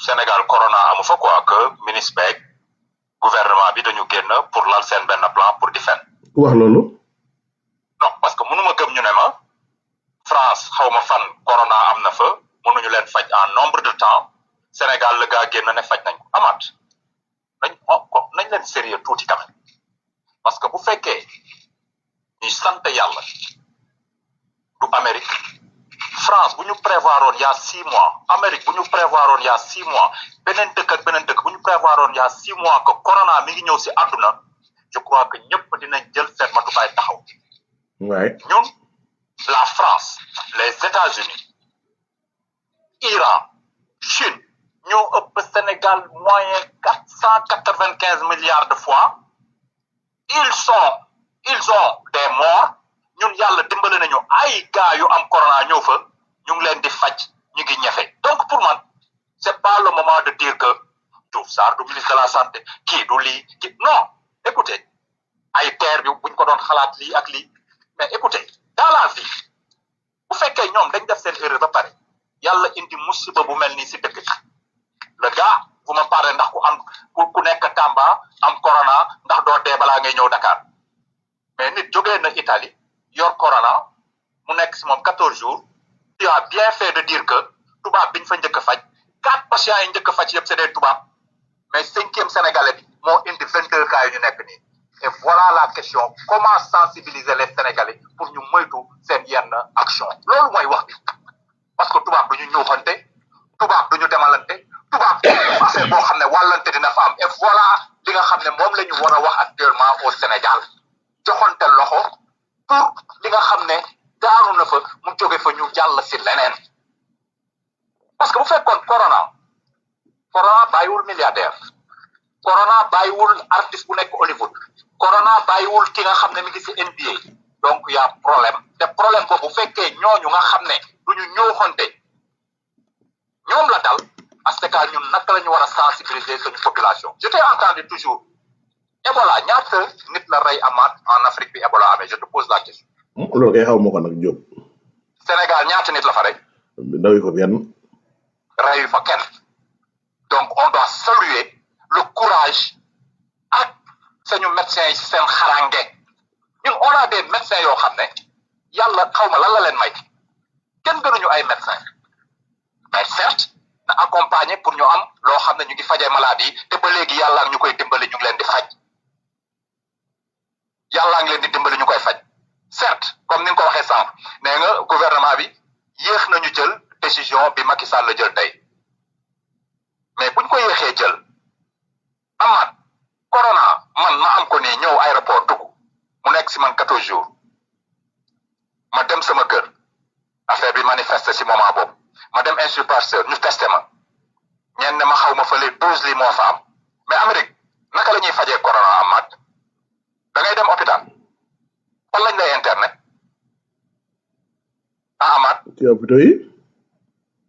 Sénégal corona amu fa quoi que ministre beeg gouvernement bi dañu génn pour lal seen benn plan pour di fen. ku wax loolu. non parce que mënuma gëm ñu ne ma France xaw ma fan corona am na fa mënuñu leen faj en nombre de temps Sénégal la gaa génn ne faj nañ ko Amath nañ leen sérieux tuuti quand même parce que bu fekkee ñu sant yàlla du Amérique France bu ñu prévoiroon il y a 6 mois Amérique bu ñu prévoiroon il y a 6 mois beneen dëkk ak beneen dëkk bu ñu prévoiroon il y a 6 mois que corona mi ngi ñëw si àdduna je crois que ñëpp dinañ jël seen matukaay taxaw. ñun la France les États-Unis Iran Chine ñoo ëpp ëpp Sénégal moyen 495 milliards de fois ils ont des morts ñun yàlla dimbale nañu ay gars yu am corona ñëw fa ñu ngi leen di faj ñu ngi ñefe donc pour man c'est pas le moment de dire que Diouf Sarr du ministre de la santé kii du lii kii non écoutez ay terre bi buñ ko doon xalaat lii ak lii mais écoutez dans la vie bu fekkee ñoom dañ def seen erreur ba pare yàlla indi musiba bu mel nii si dëkk ci le gars vous me parlez ndax ku nekk Tamba am corona ndax doo dee balaa ngay ñëw Dakar mais nit jógee na Italie yor corona mu nekk si moom 14 jours tu as bien fait de dire que tubaab biñ fa njëkk a faj 4 patients yi njëkk a faj yëpp c'est des tubaab mais 5e sénégalais bi moo indi 22 cas yi ñu nekk nii et voilà la question comment sensibiliser les sénégalais pour ñu moytu seen yenn action loolu mooy wax bi parce que tubaab du ñu ñuuxante tubaab du ñu demalante tubaab affaire boo xam ne wàllante dina fa am et voilà li nga xam ne moom la ñu war a wax actuellement au Sénégal joxante loxo pour li nga xam ne daaru na fa mu jóge fa ñu jàll si leneen parce que bu fekkoon corona bàyyiwul milliardaire corona bàyyiwul artiste bu nekk Hollywood corona bàyyiwul ki nga xam ne mi ngi si NBA donc y a problème te problème boobu bu fekkee ñooñu nga xam ne du ñu ñëwxonte ñoom la dal parce que ñun naka la ñu war a sensibiliser suñu population je t'ai entendu toujours Ebola ñaata nit la rey amaat en Afrique bi Ebola amee je te pose la question. loolu kay xaw ma ko nag Diop. Sénégal ñaata nit la fa rey. ndaw yi fa benn. reyu fa kenn donc on doit saluer le courage ak suñu médecins yi seen xarange ñun on a des médecins yoo xam ne yàlla xaw ma lan la leen may kenn gënuñu ay médecins mais certes na accompagner pour ñu am loo xam ne ñu ngi fajee maladie te ba léegi yàlla ñu koy dimbali ñu ngi leen di faj yàlla ngi leen di dimbali ñu koy faj certes comme ni nga ko waxee sànq nee nga gouvernement bi yéex nañu jël décision bi Macky Sall la jël tey mais buñ ko yéexee jël amaat corona man ma am ko nii ñëw aéroport dugg mu nekk si man 14 jours ma dem sama kër affaire bi manifesté si moment boobu ma dem institut ñu testé ma ñenn ne ma xaw ma fële 12 lii moo fa am mais Amérique naka la ñuy fajee corona amaat da ngay dem hôpital fan lañ lay internet amaat. ci hôpital yi.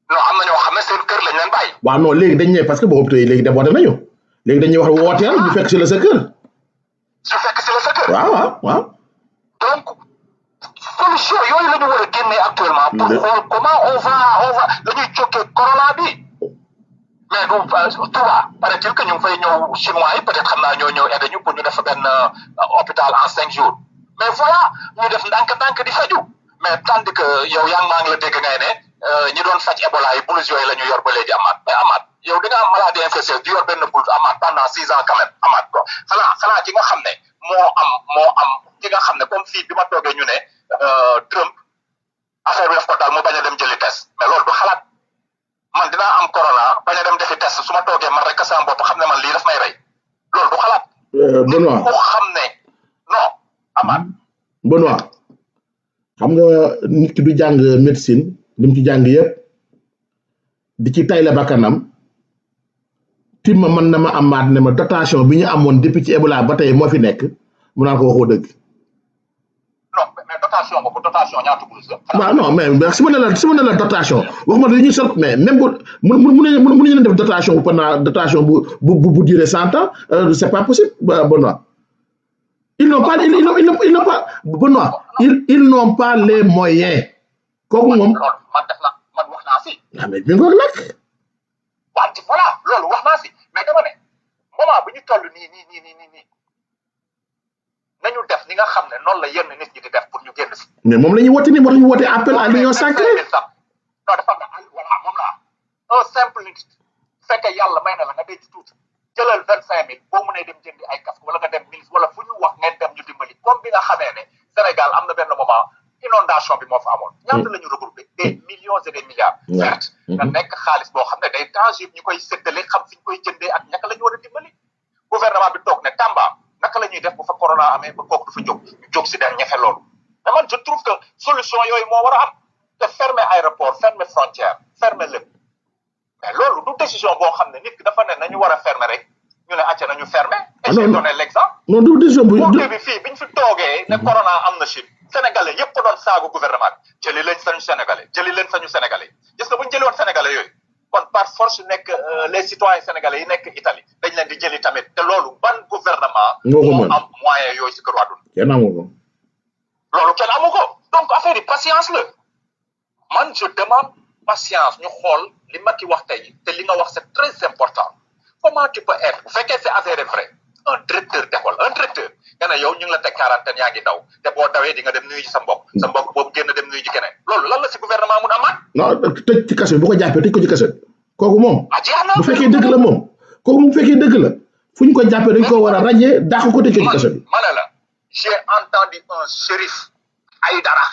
non am na ñoo xam ne seen kër lañ leen bàyyi. waaw non léegi dañ ne parce que boo hôpital yi léegi débordé nañu léegi dañuy wax wooteel ñu fekk si la sa kër. su fekk si la sa kër. waaw. donc solution yooyu la ñu war a génnee actuellement. pour xool comment on va la ñuy jokkee corona bi. mais du Touba paraît-il que ñu ngi fay ñëw chinois yi peut-être xam naa ñoo ñëw aidé ñu pour ñu def benn hôpital en 5 jours mais voilà ñu def ndànk-ndànk di faju mais tandis que yow yaa ngi maa ngi la dégg ngay ne ñi doon faj Ebola yi blouse yooyu la ñu yor ba léegi amaat mais amaat yow da nga am maladie infectieuse di yor benn blouse amaat pendant 6 ans quand même amaat quoi xanaa ki nga xam ne moo am ki nga xam ne comme fii bi ma toogee ñu ne Trump affaire bi daf ko daal mu bañ a dem jëli test mais loolu du xalaat man dinaa am corona bañ a dem defi test su ma toogee man rek sama bopp xam ne man lii daf may rey loolu du xalaat. Benoît ku xam ne non amaat. Benoît xam nga nit ki du jàng médecine li mu ci jàng yëpp di ci tay la bakkanam timma mën na ma amaat ne ma dotation bi ñu amoon depuis ci Ebola ba tey moo fi nekk mu naan ko waxoo dëgg. non mais dotation boobu dotation ñaata blouse la. waaw non mais su ma ne la dotation waxuma la ñuy sol mais même bu mënuñu def dotation pendant dotation bu durer 100 ans c'est pas possible Benoît. Ils n'ont pas Benoît ils n'ont pas les moyens. kooku moom man wax naa si. mais bi nga ko nag. wante voilà loolu wax naa si mais dama ne moment bu ñu toll nii nañu def li nga xam ne noonu la yenn nit ñi di def pour ñu génn si. mais moom la ñuy woote nii moo tax ñu woote appel à l'union sacrée. non dafa nga voilà moom la un simple nit fekkee yàlla may na la nga denc tuuti jëlal 25000 boo mënee dem jëndi ay casque wala nga dem milice wala fu ñu wax ngeen dem ñu dimbali comme bi nga xamee ne Sénégal am na benn moment inondation bi moo fa amoon. ñaata la ñu regroupé des millions et des milliards. certes nga nekk xaalis boo xam ne day tangible ñu koy séddale xam fi ñu koy jëndee ak ñaka la ñu war a dimbali gouvernement bi toog ne Tamba naka la ñuy def bu fa corona amee ba kooku du fa jóg ñu jóg si dem ñefe loolu mais man je trouve que solution yooyu moo war a am te fermer aéroport fermer frontière fermer lépp mais loolu du décision boo xam ne nit ki dafa ne nañu war a fermer rek ñu ne acca nañu fermer. et j'ai donné l'exemple. non du décision bu bi fii biñ fi toogee ne corona am na Chine sénégalais yëpp ko doon saagu gouvernement bi jëli leen sañu sénégalais gis nga bu ñu jëli woon sénégalais yooyu kon par force nekk les citoyens sénégalais yi nekk Italie dañ leen di jëli tamit te loolu ban gouvernement moo am moyen yooyu si këru àdduna kenn amu ko loolu kenn amu ko donc affaire yi patience la man je demande patience ñu xool li Macky wax tey te li nga wax c'est très important comment tu peux être bu fekkee c'est avéré vrai un directeur d'école nga ne yow ñu ngi la teg quarantaine yaa ngi daw te boo dawee di nga dem nuyu ji sa mbokk boobu génn dem nuyu ji keneen loolu lan la si gouvernement mun amaat. non tëj ci kaso bu ko jàppee tëj ko ci kaso kooku moom. jeex na bu fekkee dëgg la moom kooku bu fekkee dëgg la fu ñu ko jàppee dañ ko war a rajee dàq ko tëj ko ci kaso bi. ma ne la j'ai entendu un shérif Aïdara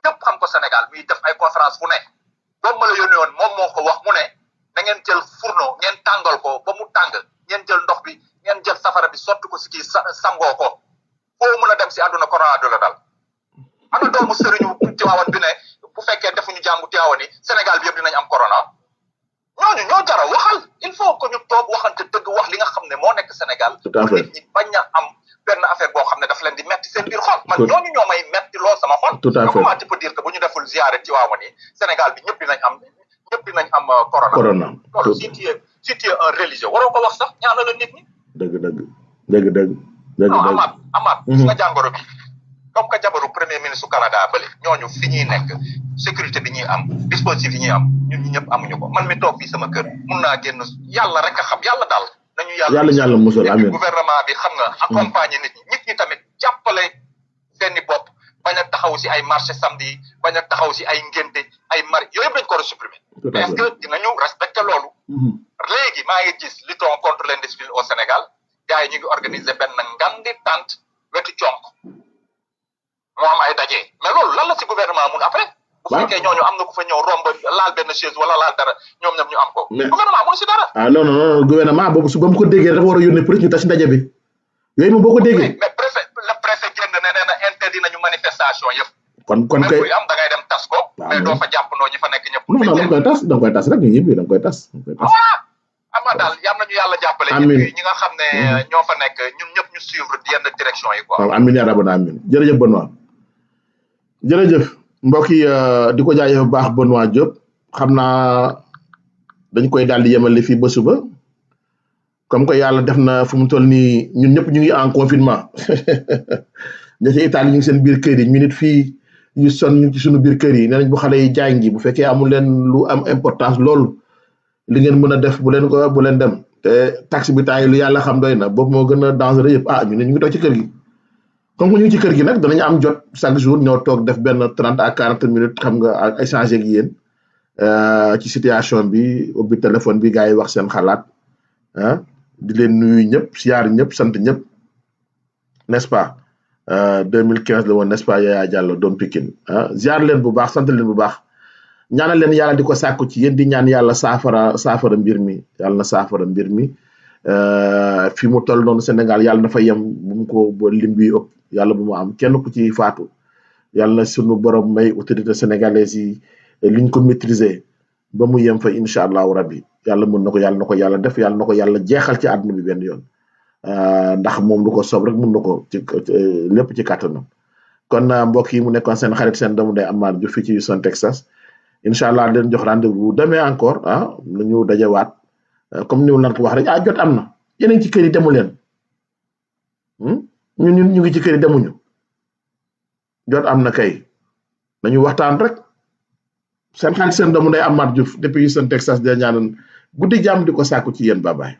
ñëpp xam ko Sénégal muy def ay conférence fu ne boobu ma la yónnee woon moom moo ko wax mu ne na ngeen jël fourneau ngeen tàngal ko ba mu tàng ngeen jël ndox bi ngeen jël safara bi sotti ko si kii sangoo ko foo mën a dem si àdduna corona du la dal ana doomu sëriñu Tiwaawan bi ne bu fekkee defuñu jàngu Tiwaawan yi Sénégal bi yëpp dinañ am corona ñooñu ñoo jara waxal il faut que ñu toog waxante dëgg wax li nga xam ne moo nekk Sénégal pour nit ñi bañ a am benn affaire boo xam ne daf leen di metti seen biir xol man ñooñu ñoo may metti lool sama xol comment tu peux dire que bu ñu deful ziyaare Tiwaawan yi Sénégal bi ñëpp dinañ am corona loolu si tu es un religieux waroo ko wax sax ñaana la nit ñi dëgg amaat gis nga jàngoro bi comme que jabaru premier ministre Canada bële ñooñu fi ñuy nekk sécurité bi ñuy am dispositif yi ñuy am ñun ñi ñëpp amuñu ko man mi toog fii sama kër mun naa génn yàlla rek a xam yàlla daal nañu yàlla musal amiin gouvernement bi xam nga accompagner nit ñi tamit jàppale seeni bopp bañ a taxaw si ay marché samedi bañ a taxaw si ay ngénte ay mari yooyu yëpp dañ ko war a supprimer est-ce que dinañu respecter loolu léegi maa ngi gis lutte contre l'indiscipline au Sénégal gars yi ñu ngi organiser benn ngandi tente wetu conk moo am ay daje mais loolu lan la si gouvernement mun après bu fekkee ñooñu am na ku fa ñëw romb laal benn chaise wala laal dara ñoom ñoom ñu am ko gouvernement mun si dara non gouvernement boobu su ba mu ko déggee dafa war a yónnee police ñu tas ndaje bi yooyu moom boo ko déggee mais le préfet génn ne nee na interdit nañu manifestation yëpp kon kay am da ngay dem tas ko mais doo fa jàppandoo ñi fa nekk ñëpp non da nga koy tas rek ñu ñibbi da nga koy tas ama daal yal nañu yàlla jàppale ñi nga xam ne ñoo fa nekk ñun ñëpp ñu suivre yenn direction yi quoi amiin yaa rabbana amiin jërëjëf Benoît jërëjëf mbokk yi di ko jaajëf bu baax Benoît Diop xam naa dañ koy daal di yemale fii ba suba comme que yàlla def na fu mu toll nii ñun ñëpp ñu ngi en confinement ña ci Italie ñu ngi seen biir kër yi ñu nit fii ñu son ñu ci suñu biir kër yi nee nañ bu xale yi jàngi bu fekkee amul leen lu am importance loolu li ngeen mën a def bu leen dem te taxi bi taay lu yàlla xam doy na boobu moo gën a dangereux yëpp ñu ne ñu ngi toog ci kër gi comme que ñu ngi ci kër gi nag danañu am jot chaque jour ñoo toog def benn 30 à 40 minutes xam nga ak échanger ak yéen ci situation bi ubbi téléphone bi gars yi wax seen xalaat di leen nuyu ñëpp siyaar ñëpp sant ñëpp n'est-ce pas 2015 la woon n'est-ce pas Yaya Diallo doom Pikine ziar leen bu baax sant leen bu baax ñaanal leen yàlla di ko sàkku ci yéen di ñaan yàlla saafara mbir mi yàlla na saafara mbir mi fi mu toll noonu Sénégal yàlla na fa yem bu mu ko ba lim bi ëpp yàlla bu mu am kenn ku ci faatu yàlla na sunu borom may autorité sénégalaise yi liñ ko maîtriser ba mu yem fa incha allahu rabbi yàlla mën na ko yàlla def yàlla na ko yàlla jeexal ci àdduna bi benn yoon ndax moom lu ko soob rek mën na ko ci lépp ci kàttanam kon mbokk yi mu nekkoon seen xarit seen doomu day Amath Diouf fii ci Houston Texas incha allah leen jox rendez-vous demain encore nañu dajawaat comme ni mu leen ko wax rek jot am na yeneen ci kër yi demu leen ñu ngi ci kër yi demuñu jot am na kay nañu waxtaan rek seen xarit seen doomu day Amath Diouf depuis Houston Texas de ñaanal guddi jàmm di ko sàkku ci yéen bye bye